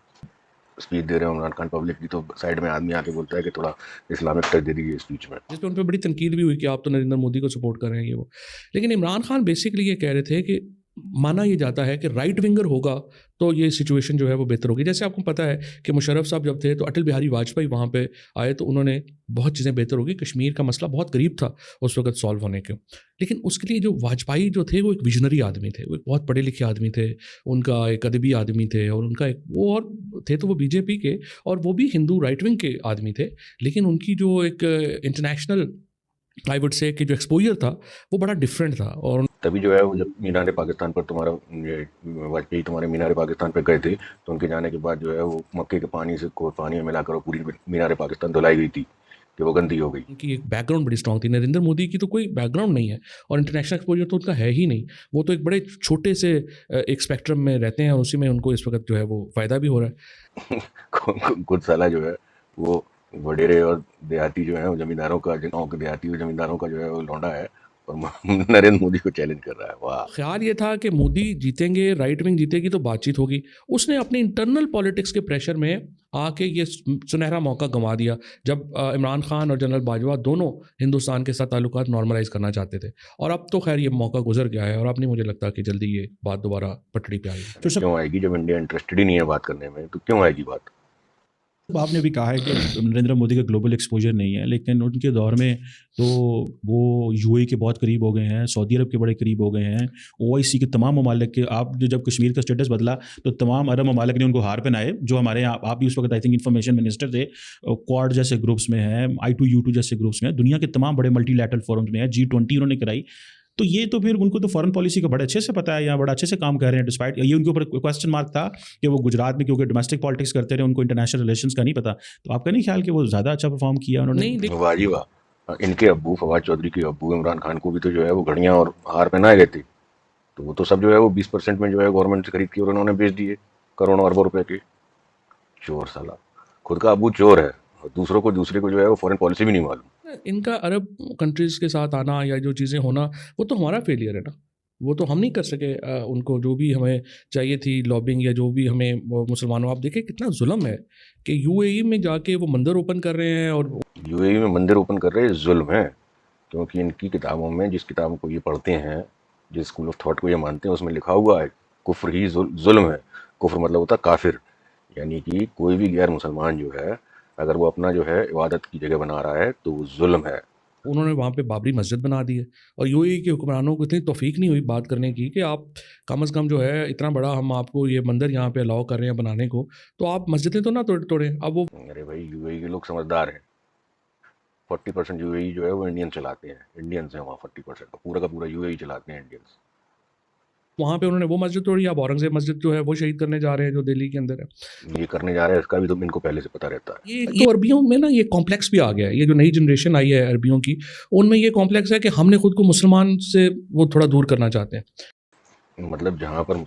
स्पीच दे रहे हो इमरान खान पब्लिक की, तो साइड में आदमी आके बोलता है कि थोड़ा इस्लामिक टच दे दीजिए स्पीच में, जिस पे उन पर बड़ी तनकीद भी हुई कि आप तो नरेंद्र मोदी को सपोर्ट कर रहे हैं ये वो। लेकिन इमरान खान बेसिकली ये कह रहे थे कि माना ये जाता है कि राइट विंगर होगा तो ये सिचुएशन जो है वो बेहतर होगी। जैसे आपको पता है कि मुशर्रफ साहब जब थे तो अटल बिहारी वाजपेयी वहाँ पे आए तो उन्होंने बहुत चीज़ें बेहतर होगी, कश्मीर का मसला बहुत करीब था उस वक्त सॉल्व होने के। लेकिन उसके लिए जो वाजपेयी जो थे वो एक विजनरी आदमी थे, वो एक बहुत पढ़े लिखे आदमी थे, उनका एक अदबी आदमी थे, और उनका एक वो और थे तो वो बीजेपी के और वो भी हिंदू राइट विंग के आदमी थे। लेकिन उनकी जो एक इंटरनेशनल आई वुड से कि जो एक्सपोजर था वो बड़ा डिफरेंट था। और तभी जो है वो जब मीनार पाकिस्तान पर तुम्हारा वाजपेयी तुम्हारे मीनार पाकिस्तान पर गए थे तो उनके जाने के बाद जो है वो मक्के के पानी से को पानी में मिलाकर वो पूरी मीनार पाकिस्तान धुलाई गई थी कि वो गंदी हो गई। उनकी एक बैकग्राउंड बड़ी स्ट्रांग थी। नरेंद्र मोदी की तो कोई बैकग्राउंड नहीं है और इंटरनेशनल एक्सपोजर तो उनका है ही नहीं। वो तो एक बड़े छोटे से एक स्पेक्ट्रम में रहते हैं और उसी में उनको इस वक्त जो है वो फ़ायदा भी हो रहा है। कुछ साला जो है वो वडेरे और देहाती जो है वो जमींदारों का देहाती और जमींदारों का जो है वो लौंडा है और नरेंद्र मोदी को चैलेंज कर रहा है। वाह। ख्याल ये था कि मोदी जीतेंगे, राइट विंग जीतेगी तो बातचीत होगी। उसने अपने इंटरनल पॉलिटिक्स के प्रेशर में आके ये सुनहरा मौका गंवा दिया जब इमरान खान और जनरल बाजवा दोनों हिंदुस्तान के साथ ताल्लुकात नॉर्मलाइज करना चाहते थे। और अब तो खैर ये मौका गुजर गया है और अब नहीं मुझे लगता कि जल्दी ये बात दोबारा पटड़ी पे आएगी। फिर सब क्यों आएगी? जब इंडिया इंटरेस्टेड ही नहीं है बात करने में तो क्यों आएगी बात? आपने भी कहा है कि नरेंद्र मोदी का ग्लोबल एक्सपोजर नहीं है, लेकिन उनके दौर में तो वो यूएई के बहुत करीब हो गए हैं, सऊदी अरब के बड़े करीब हो गए हैं, ओआईसी के तमाम ममालिक के। आप जब कश्मीर का स्टेटस बदला तो तमाम अरब ममालिक ने उनको हार पहनाए, जो हमारे यहाँ आप भी उस वक्त आई थिंक इन्फॉर्मेशन मिनिस्टर थे। क्वाड जैसे ग्रुप्स में हैं, I2U2 जैसे ग्रुप्स में हैं, दुनिया के तमाम बड़े मल्टीलैटरल फोरम्स में है, G20 उन्होंने कराई। तो ये तो फिर उनको तो फॉरेन पॉलिसी का बड़ा अच्छे से पता है, यहाँ बड़ा अच्छे से काम कर रहे हैं। डिस्पाइट ये उनके ऊपर क्वेश्चन मार्क था कि वो गुजरात में क्योंकि डोमेस्टिक पॉलिटिक्स करते रहे, उनको इंटरनेशनल रिलेशंस का नहीं पता। तो आपका नहीं ख्याल कि वो ज़्यादा अच्छा परफॉर्म किया उन्होंने? नहीं, वाह जी वाह। इनके अब्बू फवाद चौधरी के अब्बू इमरान खान को भी तो जो है वो घड़ियाँ और हार पहनाए गए थे, तो वो तो सब जो है वो 20% में जो है गवर्नमेंट से खरीद के और उन्होंने बेच दिए करोड़ों अरबों रुपए के। चोर साला, खुद का अब्बू चोर है और दूसरे को जो है वो फॉरेन पॉलिसी भी नहीं मालूम। इनका अरब कंट्रीज़ के साथ आना या जो चीज़ें होना वो तो हमारा फेलियर है ना। वो तो हम नहीं कर सके उनको जो भी हमें चाहिए थी लॉबिंग या जो भी हमें मुसलमानों। आप देखें कितना जुल्म है कि यूएई में जाके वो मंदिर ओपन कर रहे हैं और यूएई में मंदिर ओपन कर रहे जुल्म है, क्योंकि इनकी किताबों में जिस किताब को ये पढ़ते हैं, जिस स्कूल ऑफ थॉट को ये मानते हैं, उसमें लिखा हुआ है कुफ्र ही जुल्म है। कुफ्र मतलब होता काफिर, यानी कि कोई भी गैर मुसलमान जो है अगर वो अपना जो है इबादत की जगह बना रहा है तो वो जुल्म है। उन्होंने वहाँ पे बाबरी मस्जिद बना दी है और यूएई के हुक्मरानों को इतनी तौफीक नहीं हुई बात करने की कि आप कम से कम जो है इतना बड़ा हम आपको ये मंदिर यहाँ पे अलाउ कर रहे हैं बनाने को, तो आप मस्जिदें तो ना तोड़ें। अब वो अरे भाई यूएई के लोग समझदार हैं, 40% यूएई जो है वो इंडियन चलाते हैं, इंडियंस हैं वहाँ 40% का पूरा यूएई चलाते हैं इंडियंस। वहाँ पे उन्होंने वो मस्जिद तोड़ी, अब औरंगजेब मस्जिद जो है वो शहीद करने जा रहे हैं जो दिल्ली के अंदर है। ये करने जा रहे हैं इसका भी तो इनको पहले से पता रहता है। ये तो अरबियों में ना ये कॉम्प्लेक्स भी आ गया है, ये जो नई जनरेशन आई है अरबियों की, उनमें ये कॉम्प्लेक्स है कि हमने खुद को मुसलमान से वो थोड़ा दूर करना चाहते हैं। मतलब जहाँ पर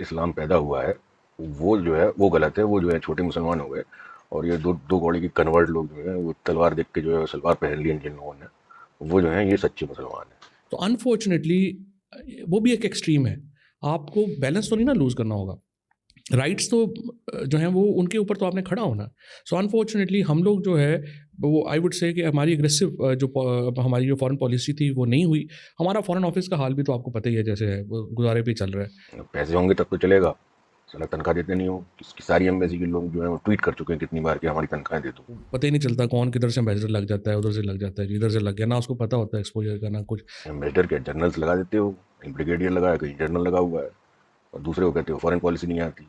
इस्लाम पैदा हुआ है वो जो है वो गलत है, वो जो है छोटे मुसलमान हो गए, और ये दो कौड़ी की कन्वर्ट लोग जो है वो तलवार देख के जो है सलवार पहन ली जिन लोगों ने, वो जो है ये सच्चे मुसलमान है। तो अनफॉर्चुनेटली वो भी एक एक्सट्रीम है, आपको बैलेंस तो नहीं ना लूज़ करना होगा, राइट्स तो जो हैं वो उनके ऊपर तो आपने खड़ा होना। सो अनफॉर्चुनेटली हम लोग जो है वो आई वुड से कि हमारी एग्रेसिव हमारी जो फॉरेन पॉलिसी थी वो नहीं हुई। हमारा फॉरेन ऑफिस का हाल भी तो आपको पता ही है, जैसे है वो गुजारे पे चल रहा है। पैसे होंगे तब तो चलेगा, साला तनख्वाह देते नहीं हो। किसकी सारी एम्बेसी के लोग जो है वो ट्वीट कर चुके हैं कितनी बार कि हमारी तनख्वाहें दे दो। पता ही नहीं चलता कौन किधर से एम्बेसडर लग जाता है, उधर से लग जाता है, इधर से लग गया ना, उसको पता होता है एक्सपोजर का ना कुछ। एम्बेसडर के जनरल्स लगा देते हो, कहीं ब्रिगेडियर लगाया कहीं जनरल लगा हुआ है, और दूसरे को कहते हो फॉरेन पॉलिसी नहीं आती,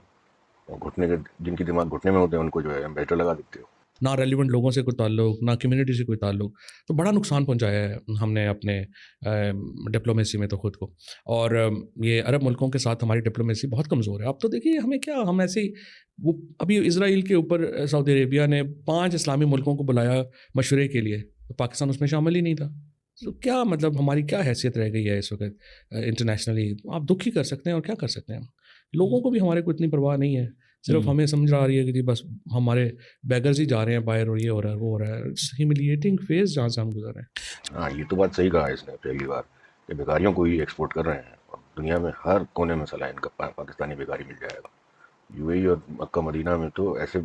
और घुटने के जिनकी दिमाग घुटने में होते हैं उनको जो है एम्बेसडर लगा देते हो। ना रेलिवेंट लोगों से कोई ताल्लुक, ना कम्युनिटी से कोई ताल्लुक, तो बड़ा नुकसान पहुंचाया है हमने अपने डिप्लोमेसी में तो खुद को। और ये अरब मुल्कों के साथ हमारी डिप्लोमेसी बहुत कमज़ोर है। अब तो देखिए हमें क्या, हम ऐसे ही वो अभी इसराइल के ऊपर सऊदी अरेबिया ने 5 इस्लामी मुल्कों को बुलाया मशवरे के लिए, तो पाकिस्तान उसमें शामिल ही नहीं था। तो क्या मतलब हमारी क्या हैसियत रह गई है इस वक्त इंटरनेशनली? आप दुख ही कर सकते हैं और क्या कर सकते हैं हम। लोगों को भी हमारे को इतनी परवाह नहीं है, सिर्फ हमें समझ आ रही है कि जी बस हमारे बैगर्स ही जा रहे हैं बाहर, और ये हो रहा है वो हो रहा है, ह्यूमिलिएटिंग फेज जहाँ से हम गुजर रहे हैं। हाँ, ये तो बात सही कहा इसने पहली बार कि बेकारियों को ही एक्सपोर्ट कर रहे हैं, और दुनिया में हर कोने में सलाह इनका पाकिस्तानी बेकारी मिल जाएगा। यूएई और मक्का मदीना में तो ऐसे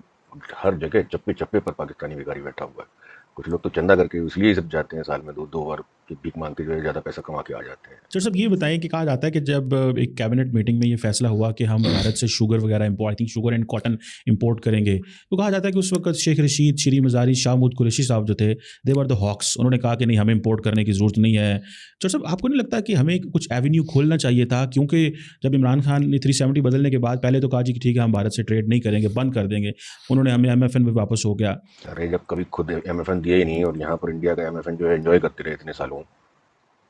हर जगह चप्पे चप्पे पर पाकिस्तानी बेकारी बैठा हुआ है। कुछ लोग तो चंदा करके इसलिए सब जाते हैं साल में दो बार कि भीख मांग के जो है ज़्यादा पैसा कमा के आ जाते हैं। सर साहब ये बताएं कि कहा जाता है कि जब एक कैबिनेट मीटिंग में ये फैसला हुआ कि हम भारत से शुगर वगैरह import, I think sugar and cotton import करेंगे, तो कहा जाता है कि उस वक्त शेख रशीद, शरी मज़ारी, शाह महमूद कुरैशी साहब जो थे, दे वर द हॉक्स, उन्होंने कहा कि नहीं हमें इंपोर्ट करने की ज़रूरत नहीं है। सर साहब आपको नहीं लगता कि हमें कुछ एवेन्यू खोलना चाहिए था? क्योंकि जब इमरान खान ने 370 बदलने के बाद पहले तो कहा जी कि ठीक है हम भारत से ट्रेड नहीं करेंगे, बंद कर देंगे, उन्होंने हमें MFN में वापस हो गया। अरे जब कभी खुद MFN दिए ही नहीं और यहाँ पर इंडिया का MFN जो है एंजॉय करते रहे इतने सालों,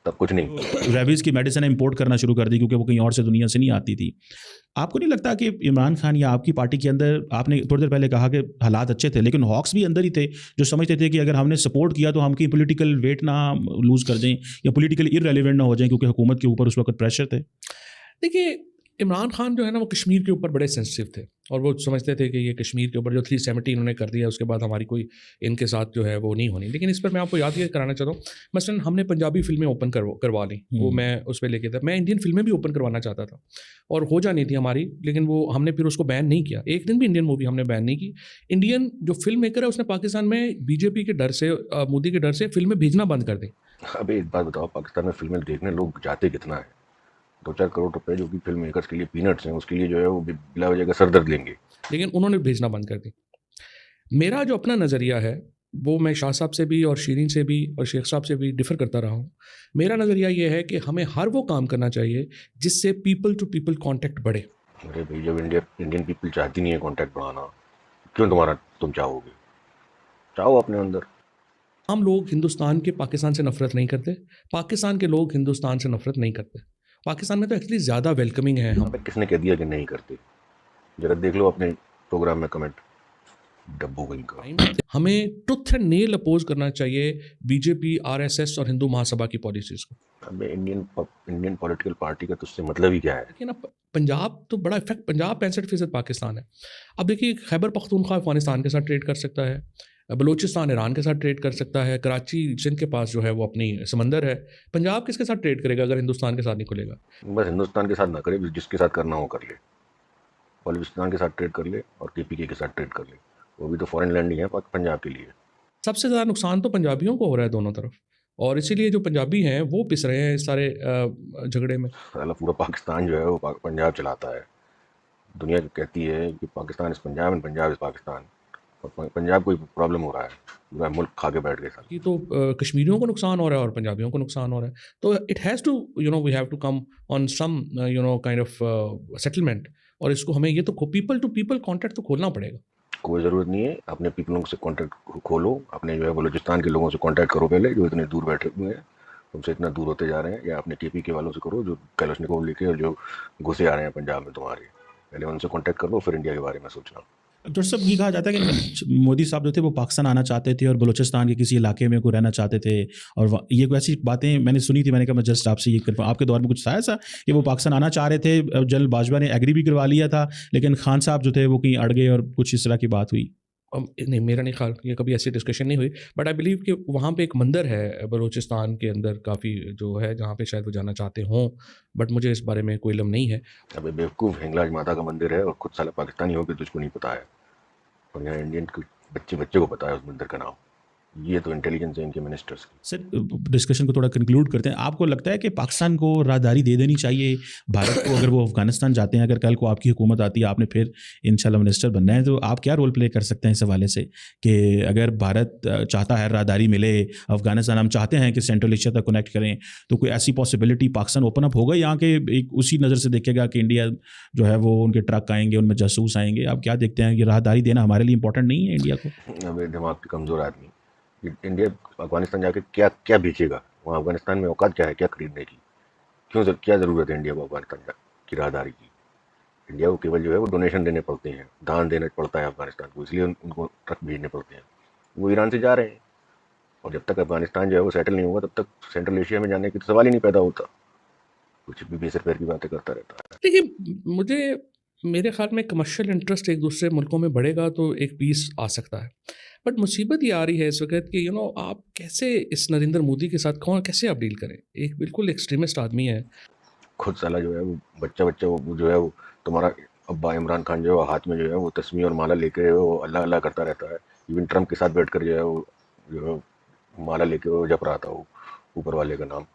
तब कुछ नहीं। रेबीज़ की मेडिसिन इंपोर्ट करना शुरू कर दी क्योंकि वो कहीं और से दुनिया से नहीं आती थी। आपको नहीं लगता कि इमरान खान या आपकी पार्टी के अंदर, आपने थोड़ी देर पहले कहा कि हालात अच्छे थे, लेकिन हॉक्स भी अंदर ही थे जो समझते थे कि अगर हमने सपोर्ट किया तो हम की पॉलिटिकल वेट ना लूज़ कर दें या पॉलिटिकली इररेलेवेंट ना हो जाएं, क्योंकि हुकूमत के ऊपर उस वक्त प्रेशर थे? देखिए इमरान खान जो है ना वो कश्मीर के ऊपर बड़े सेंसिटिव थे, और वो समझते थे कि ये कश्मीर के ऊपर जो 370 इन्होंने कर दिया उसके बाद हमारी कोई इनके साथ जो है वो नहीं होनी। लेकिन इस पर मैं आपको याद ये कराना चाहता हूँ, मसलन हमने पंजाबी फिल्में ओपन करवा ली, वो मैं उस पर लेके था, मैं इंडियन फिल्में भी ओपन करवाना चाहता था और हो जानी थी हमारी, लेकिन वो हमने फिर उसको बैन नहीं किया। एक दिन भी इंडियन मूवी हमने बैन नहीं की। इंडियन जो फिल्म मेकर है उसने पाकिस्तान में बीजेपी के डर से, मोदी के डर से फिल्में भेजना बंद कर दी। अभी एक बात बताओ, पाकिस्तान में फिल्में देखने लोग जाते कितना है? 2-4 करोड़ रुपए जो कि फिल्म मेकर्स के लिए पीनट्स हैं, उसके लिए जो है वो बिला वजह का सर दर्द लेंगे। लेकिन उन्होंने भेजना बंद कर दी। मेरा जो अपना नज़रिया है वो मैं शाह साहब से भी और शीरीन से भी और शेख साहब से भी डिफ़र करता रहा हूँ। मेरा नज़रिया ये है कि हमें हर वो काम करना चाहिए जिससे पीपल टू पीपल कांटेक्ट बढ़े। अरे भाई, जब इंडियन पीपल चाहती नहीं है कॉन्टैक्ट बढ़ाना, क्यों तुम चाहोगे? चाहो अपने अंदर। हम लोग हिंदुस्तान के पाकिस्तान से नफ़रत नहीं करते, पाकिस्तान के लोग हिंदुस्तान से नफ़रत नहीं करते। पाकिस्तान में तो एक्चुअली ज़्यादा वेलकमिंग है हम। अबे किसने कह दिया कि नहीं करते? जरा देख लो अपने प्रोग्राम में कमेंट, डब्बू कहीं का। हमें टुथ एंड नेल अपोज करना चाहिए बीजेपी, RSS और हिंदू महासभा की पॉलिसीज़ को। अबे इंडियन पॉलिटिकल पार्टी का तुझसे मतलब ही क्या है? देखिए ना, पंजाब तो बड़ा इफेक्ट, पंजाब 65% पाकिस्तान है। अब देखिए खैबर पख्तूनख्वा अफगानिस्तान के साथ ट्रेड कर सकता है, बलूचिस्तान ईरान के साथ ट्रेड कर सकता है, कराची सिंध के पास जो है वो अपनी समंदर है। पंजाब किसके साथ ट्रेड करेगा अगर हिंदुस्तान के साथ नहीं खुलेगा? बस हिंदुस्तान के साथ ना करे, जिसके साथ करना हो कर ले। बलूचिस्तान के साथ ट्रेड कर ले और KPK के साथ ट्रेड कर ले, वो भी तो फॉरेन लैंड ही है पंजाब के लिए। सबसे ज़्यादा नुकसान तो पंजाबियों को हो रहा है दोनों तरफ, और इसीलिए जो पंजाबी हैं वो पिस रहे हैं इस सारे झगड़े में। साला पूरा पाकिस्तान जो है वो पंजाब चलाता है। दुनिया कहती है कि Pakistan is Punjab and Punjab is Pakistan, और पंजाब को प्रॉब्लम हो रहा है, पूरा मुल्क खा के बैठ गए साल। कि तो कश्मीरियों को नुकसान हो रहा है और पंजाबियों को नुकसान हो रहा है। तो it has to we have to come on some kind of settlement, और इसको हमें ये तो पीपल टू पीपल कॉन्टैक्ट तो खोलना पड़ेगा। कोई ज़रूरत नहीं है, अपने पीपलों से कॉन्टैक्ट खोलो, अपने जो है बलूचिस्तान के लोगों से कॉन्टैक्ट करो पहले, जो इतने दूर बैठे हुए हैं, तुमसे इतना दूर होते जा रहे हैं, या अपने केपी के वालों से करो जो कलशनिकोव लेके और जो घुसे आ रहे हैं पंजाब में तुम्हारे, पहले उनसे कॉन्टैक्ट कर लो, फिर इंडिया के बारे में सोचना। डॉक्टर साहब ये कहा जाता है कि मोदी साहब जो थे वो पाकिस्तान आना चाहते थे और बलूचिस्तान के किसी इलाके में को रहना चाहते थे, और ये कोई ऐसी बातें मैंने सुनी थी। मैंने कहा मैं जस्ट आपसे ये कंफर्म, आपके दौर में कुछ था ऐसा कि वो पाकिस्तान आना चाह रहे थे, जनरल बाजवा ने एग्री भी करवा लिया था, लेकिन खान साहब जो थे वो कहीं अड़ गए और कुछ इस तरह की बात हुई? नहीं, मेरा नहीं ख्याल, ये कभी ऐसी डिस्कशन नहीं हुई, बट आई बिलीव कि वहाँ पे एक मंदिर है बलूचिस्तान के अंदर काफ़ी जो है, जहाँ पे शायद वो जाना चाहते हों, बट मुझे इस बारे में कोई इल्म नहीं है। अबे बेवकूफ़, हिंगलाज माता का मंदिर है और खुद साला पाकिस्तानी हो के तुझको नहीं पता है, और यहाँ इंडियन के बच्चे बच्चे को पता है उस मंदिर का नाम। ये तो इंटेलिजेंस है इनके मिनिस्टर्स की। सर डिस्कशन को थोड़ा कंक्लूड करते हैं। आपको लगता है कि पाकिस्तान को राहदारी दे देनी चाहिए भारत को, अगर वो अफगानिस्तान जाते हैं, अगर कल को आपकी हुकूमत आती है, आपने फिर इंशाल्लाह मिनिस्टर बनना है, तो आप क्या रोल प्ले कर सकते हैं इस हवाले से कि अगर भारत चाहता है राहदारी मिले अफगानिस्तान, हम चाहते हैं कि सेंट्रल एशिया तक कनेक्ट करें, तो कोई ऐसी पॉसिबिलिटी पाकिस्तान ओपन अप होगा, यहाँ के एक उसी नज़र से देखेगा कि इंडिया जो है वो उनके ट्रक आएंगे, उनमें जासूस आएंगे? आप क्या देखते हैं कि राहदारी देना हमारे लिए इंपॉर्टेंट नहीं है इंडिया को? अबे दिमाग के कमज़ोर आदमी, इंडिया अफगानिस्तान जाके क्या क्या बेचेगा? वहाँ अफगानिस्तान में औकात क्या है क्या खरीदने की? क्या ज़रूरत है इंडिया को अफगानिस्तान की राहदारी की? इंडिया को केवल जो है वो डोनेशन देने पड़ते हैं, दान देना पड़ता है अफगानिस्तान को, इसलिए उनको ट्रक भेजने पड़ते हैं। वो ईरान से जा रहे हैं, और जब तक अफगानिस्तान जो है वो सेटल नहीं होगा तब तक सेंट्रल एशिया में जाने की तो सवाल ही नहीं पैदा होता। कुछ भी बेसर पैर की बातें करता रहता है। देखिए, मेरे ख्याल में कमर्शियल इंटरेस्ट एक दूसरे मुल्कों में बढ़ेगा तो एक पीस आ सकता है, बट मुसीबत ये आ रही है इस वक्त कि आप कैसे इस नरेंद्र मोदी के साथ कैसे आप डील करें? एक बिल्कुल एक्सट्रीमिस्ट आदमी है। खुद साला जो है वो बच्चा वो जो है वो तुम्हारा अब्बा इमरान खान जो है हाथ में जो है वो तस्वीर और माला लेके वो अल्लाह अल्लाह करता रहता है। इवन ट्रम्प के साथ बैठकर जो है वो माला लेके वो जप रहा था वो ऊपर वाले का नाम।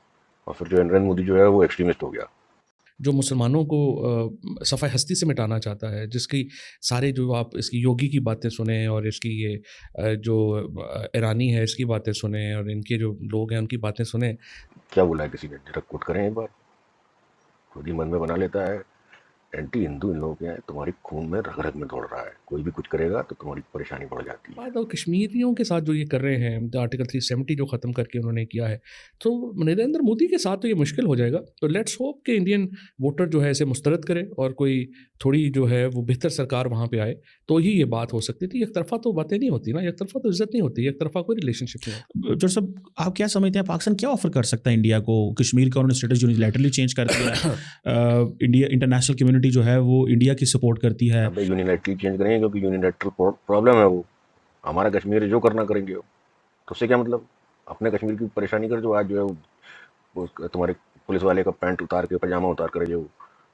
और फिर जो नरेंद्र मोदी जो है वो एक्सट्रीमिस्ट हो गया, जो मुसलमानों को सफ़ाए हस्ती से मिटाना चाहता है, जिसकी सारे जो आप इसकी योगी की बातें सुने और इसकी ये जो ईरानी है इसकी बातें सुने और इनके जो लोग हैं उनकी बातें सुने। क्या बोला है किसी ने? जरा कोट करें एक बार। खुद ही मन में बना लेता है एंटी हिंदू इन लोगों के हैं, तुम्हारी खून में रग रग में दौड़ रहा है, कोई भी कुछ करेगा तो तुम्हारी परेशानी बढ़ जाती है। बात और कश्मीरियों के साथ जो ये कर रहे हैं, जो आर्टिकल 370 जो ख़त्म करके उन्होंने किया है, तो नरेंद्र मोदी के साथ तो ये मुश्किल हो जाएगा। तो लेट्स होप कि इंडियन वोटर जो है इसे मुस्तरद करे और कोई थोड़ी जो है वो बेहतर सरकार वहाँ पे आए, तो ही ये बात हो सकती थी। एक तरफा तो बातें नहीं होती ना, एक तरफा तो इज्जत नहीं होती, एक तरफा कोई रिलेशनशिप नहीं होता। जो सब आप क्या समझते हैं पाकिस्तान क्या ऑफर कर सकता है इंडिया को? कश्मीर का उन्होंने स्टेटस यूनिलैटरली चेंज कर दिया है। इंडिया इंटरनेशनल कम्युनिटी जो है वो इंडिया की सपोर्ट करती है। अब यूनिलैटरली चेंज करेंगे क्योंकि यूनिलैटरल प्रॉब्लम है वो। हमारा कश्मीर जो करना करेंगे वो, तो उससे क्या मतलब? अपने कश्मीर की परेशानी कर, जो आज जो है वो तुम्हारे पुलिस वाले का पैंट उतार के पजामा उतार कर जो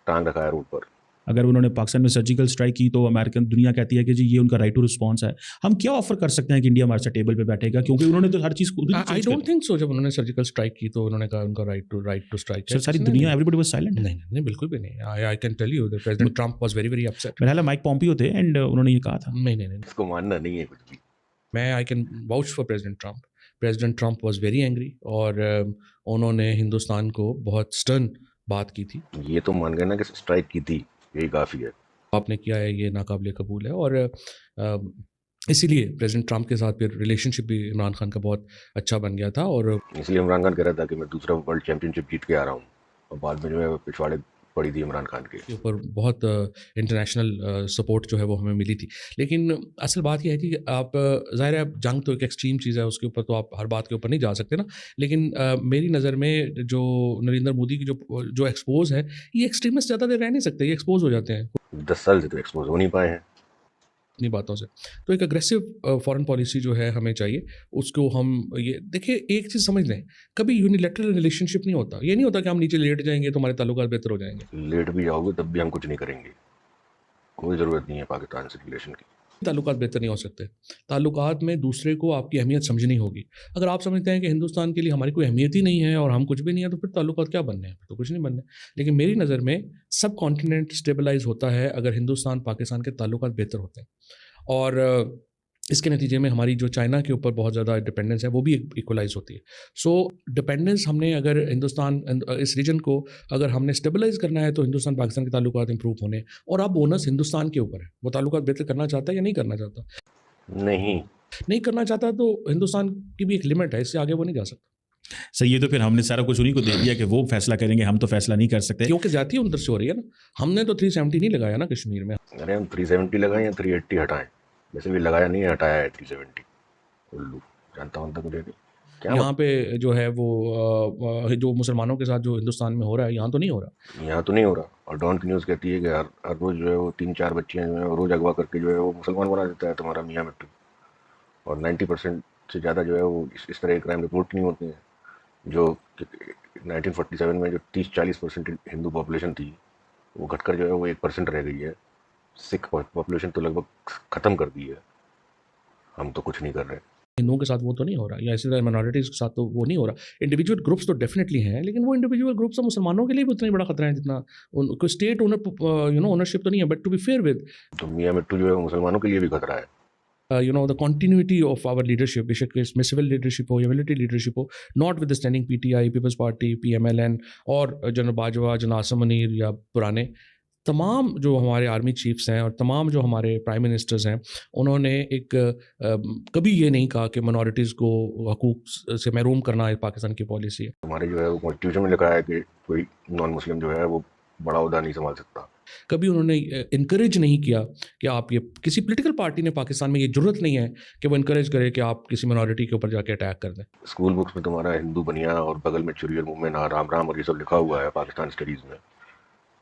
टांग रखा है रोड पर। अगर उन्होंने पाकिस्तान में सर्जिकल स्ट्राइक की तो अमेरिकन दुनिया कहती है कि जी ये उनका राइट टू रिस्पॉन्स है। हम क्या ऑफर कर सकते हैं कि इंडिया हमारे साथ टेबल पे बैठेगा, क्योंकि उन्होंने तो हर चीज़ खुद ही आई चेंज कर डोंट थिंक सो। जब उन्होंने सर्जिकल स्ट्राइक की तो उन्होंने कहा उनका राइट टू स्ट्राइक दी। है। सारी किसने दुनिया नहीं? Everybody was silent. नहीं, नहीं, नहीं, बिल्कुल भी नहीं। I can tell you that president Trump was very very upset. मेरा ख्याल है माइक पॉम्पियो थे एंड उन्होंने ये कहा था। नहीं, नहीं, नहीं। इसको मानना नहीं है कुछ भी। मैं I can vouch for president Trump. President Trump was very angry और उन्होंने हिंदुस्तान को बहुत स्टर्न बात की थी। ये तो मान गए ना कि स्ट्राइक की थी, यही काफ़ी है। आपने किया है ये नाकाबिले कबूल है, और इसीलिए प्रेसिडेंट ट्रंप के साथ फिर रिलेशनशिप भी इमरान खान का बहुत अच्छा बन गया था। और इसलिए इमरान खान कह रहा था कि मैं दूसरा वर्ल्ड चैंपियनशिप जीत के आ रहा हूँ, और बाद में जो है पिछवाड़े पड़ी थी इमरान खान के ऊपर बहुत इंटरनेशनल सपोर्ट जो है वो हमें मिली थी। लेकिन असल बात यह है कि आप ज़ाहिर है जंग तो एक एक्सट्रीम चीज़ है, उसके ऊपर तो आप हर बात के ऊपर नहीं जा सकते ना। लेकिन मेरी नज़र में जो नरेंद्र मोदी की जो एक्सपोज है, ये एक्सट्रीमिस्ट ज़्यादा देर रह नहीं सकते, ये एक्सपोज हो जाते हैं 10 साल से तो एक्सपोज हो नहीं पाए हैं इतनी बातों से। तो एक अग्रेसिव फॉरेन पॉलिसी जो है हमें चाहिए, उसको हम ये देखिए, एक चीज़ समझ लें, कभी यूनिलैटरल रिलेशनशिप नहीं होता। ये नहीं होता कि हम नीचे लेट जाएंगे तो हमारे ताल्लुकात बेहतर हो जाएंगे। लेट भी जाओगे तब भी हम कुछ नहीं करेंगे, कोई ज़रूरत नहीं है पाकिस्तान से रिलेशन की। ताल्लुकात बेहतर नहीं हो सकते। ताल्लुकात में दूसरे को आपकी अहमियत समझनी होगी। अगर आप समझते हैं कि हिंदुस्तान के लिए हमारी कोई अहमियत ही नहीं है और हम कुछ भी नहीं है, तो फिर ताल्लुकात क्या बनने हैं? फिर तो कुछ नहीं बनने। लेकिन मेरी नज़र में सब कॉन्टिनेंट स्टेबलाइज होता है अगर हिंदुस्तान पाकिस्तान के ताल्लुकात बेहतर होते हैं। और इसके नतीजे में हमारी जो चाइना के ऊपर बहुत ज़्यादा डिपेंडेंस है वो भी इक्वलाइज होती है। सो डिपेंडेंस हमने अगर हिंदुस्तान इस रीजन को अगर हमने स्टेबलाइज करना है तो हिंदुस्तान पाकिस्तान के ताल्लुकात इंप्रूव होने, और अब बोनस हिंदुस्तान के ऊपर है, वो ताल्लुकात बेहतर करना चाहता है या नहीं करना चाहता। नहीं करना चाहता तो हिंदुस्तान की भी एक लिमिट है, इससे आगे वो नहीं जा सकता। सर ये तो फिर हमने सारा कुछ उन्हीं को दे दिया कि वो फैसला करेंगे, हम तो फैसला नहीं कर सकते। क्योंकि जाती उधर से हो रही है ना, हमने तो 370 नहीं लगाया ना कश्मीर में। अरे हम 370 लगाएं या 380 हटाएं, वैसे भी लगाया नहीं है, हटाया है 370। उल्लू जानता हूँ तक मुझे क्या यहाँ पे जो है वो जो मुसलमानों के साथ जो हिंदुस्तान में हो रहा है यहाँ तो नहीं हो रहा। यहाँ तो नहीं हो रहा। और डॉन की न्यूज़ कहती है कि हर रोज़ जो है वो 3-4 बच्चियाँ जो है वो रोज़ अगवा करके जो है वो मुसलमान बना देता है तुम्हारा मियाँ मिट्टू। और 90% से ज़्यादा जो है वो इस तरह के क्राइम रिपोर्ट नहीं होते हैं। जो 1947 में जो 30-40% हिंदू पॉपुलेशन थी वो घटकर जो है वो 1% रह गई है। सिख पॉपुलेशन तो लगभग ख़त्म कर दी है। हम तो कुछ नहीं कर रहे। हिंदुओं के साथ वो तो नहीं हो रहा, या इसी तरह माइनॉरिटीज़ के साथ तो वो नहीं हो रहा। इंडिविजुअल ग्रुप्स तो डेफिनेटली हैं, लेकिन वो इंडिविजुअल ग्रुप्स तो मुसलमानों के लिए भी उतना ही बड़ा खतरा है जितना उनको स्टेट ओनरशिप तो नहीं है। But to be fair with, तो मियाँ मिट्टू जो है वो मुसलमानों के लिए भी खतरा है। the continuity of our leadership, बेशक इसमें सिविल लीडरशिप हो या मिलिट्री लीडरशिप हो, notwithstanding PTI, Peoples Party, PMLN और जनरल बाजवा, जनरल आसिम मुनीर या पुराने तमाम जो हमारे आर्मी चीफ्स हैं और तमाम जो हमारे प्राइम मिनिस्टर्स हैं, उन्होंने एक कभी ये नहीं कहा कि मिनॉरिटीज़ को हकूक़ से महरूम करना एक पाकिस्तान की पॉलिसी है। हमारे जो है वो कॉन्स्टिट्यूशन में लिखा है कि कोई नॉन मुस्लिम जो है वो बड़ा ओहदा नहीं संभाल सकता। कभी उन्होंने इनकरेज नहीं किया कि आप ये, किसी पॉलिटिकल पार्टी ने पाकिस्तान में ये जरूरत नहीं है कि वो इनकरेज करे कि आप किसी मिनॉरिटी के ऊपर जाके अटैक कर दें। स्कूल बुक्स में तुम्हारा हिंदू बनिया और बगल में चुरी और मुंह में ना राम राम और ये सब लिखा हुआ है। पाकिस्तान स्टडीज़ में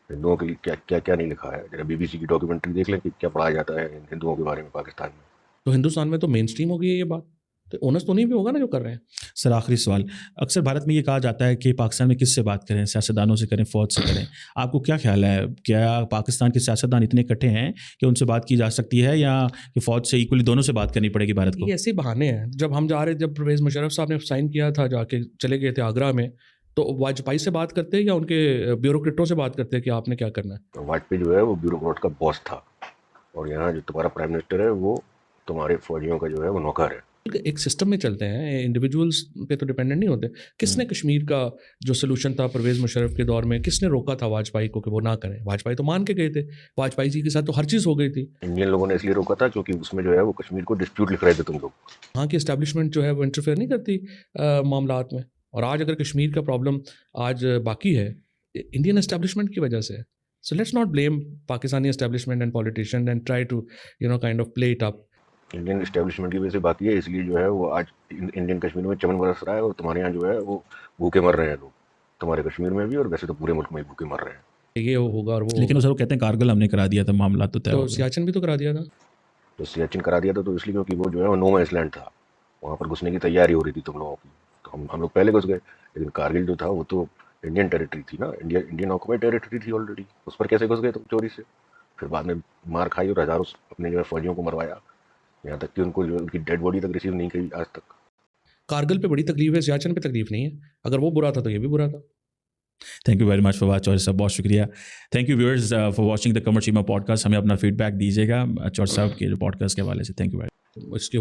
हिंदुओं के लिए क्या क्या क्या नहीं लिखा है। जरा BBC की डॉक्यूमेंट्री देख लें कि क्या पढ़ाया जाता है हिंदुओं के बारे में पाकिस्तान में। तो हिंदुस्तान में तो मेन स्ट्रीम हो गई है ये बात, तो ओनस तो नहीं भी होगा ना जो कर रहे हैं। सर आखिरी सवाल, अक्सर भारत में ये कहा जाता है कि पाकिस्तान में किससे बात करें, सियासतदानों से करें, फ़ौज से करें। आपको क्या ख्याल है, क्या पाकिस्तान के सियासतदान इतने इकट्ठे हैं कि उनसे बात की जा सकती है, या कि फ़ौज से इक्वली दोनों से बात करनी पड़ेगी भारत को? ये ऐसे बहाने हैं। जब हम जा रहे, जब परवेज़ मुशर्रफ साहब ने साइन किया था, जाके चले गए थे आगरा में, तो वाजपेयी से बात करते हैं या उनके ब्यूरोक्रेटों से बात करते हैं कि आपने क्या करना है? तो वाजपेयी जो है वो ब्यूरोक्रेट का बॉस था, और यहाँ जो तुम्हारा प्राइम मिनिस्टर है वो तुम्हारे फौजियों का जो है वो नौकर है। एक सिस्टम में चलते हैं, इंडिविजुअल्स पे तो डिपेंडेंट नहीं होते। किसने कश्मीर का जो सोल्यूशन था परवेज़ मुशर्रफ के दौर में, किसने रोका था वाजपेयी को कि वो ना करें? वाजपेयी तो मान के गए थे, वाजपेयी जी के साथ तो हर चीज़ हो गई थी। इंडियन लोगों ने इसलिए रोका था क्योंकि उसमें जो है वो कश्मीर को डिस्प्यूट लिख रहे थे तुम लोग। वहाँ की एस्टैब्लिशमेंट जो है वो इंटरफेयर नहीं करती मामलात में। और आज अगर कश्मीर का प्रॉब्लम आज बाकी है, इंडियन एस्टैब्लिशमेंट की वजह से है। So let's not blame Pakistani establishment and politician and try to kind of play it up. Indian establishment की वजह से बाकी है, इसलिए जो है वो आज इंडियन कश्मीर में चमन बरस रहा है, और तुम्हारे यहाँ जो है वो भूखे मर रहे हैं लोग। तुम्हारे कश्मीर में भी, और वैसे तो पूरे मुल्क में ही भूखे मर रहे हैं। ये होगा और वो, लेकिन सर वो कहते हैं कारगिल हमने करा दिया था, मामला तो तय हो तो गया। सियाचिन भी तो करा दिया था। तो सियाचिन करा दिया था तो इसलिए क्योंकि वो जो है वो नो मैंस लैंड था, वहाँ पर घुसने की तैयारी हो रही थी तुम लोगों की, तो हम लोग पहले घुस गए। लेकिन कारगिल जो था वो तो इंडियन टेरिटरी थी ना, इंडियन ऑक्युपाइड टेरिटरी थी ऑलरेडी। उस पर कैसे घुस गए तुम चोरी से? फिर बाद में मार खाई और हज़ारों अपने जो है फौजियों को मरवाया, यहाँ तक कि उनको जो उनकी डेड बॉडी तक रिसीव नहीं की आज तक। कारगिल पे बड़ी तकलीफ है, सियाचिन पे तकलीफ नहीं है। अगर वो बुरा था तो ये भी बुरा था। Thank you very much Fawad Chaudhry sahab, बहुत शुक्रिया। Thank you viewers for watching the Qamar Cheema podcast. हमें अपना फीडबैक दीजिएगा चौधरी साहब के जो पॉडकास्ट के हवाले से। Thank you very much. इसके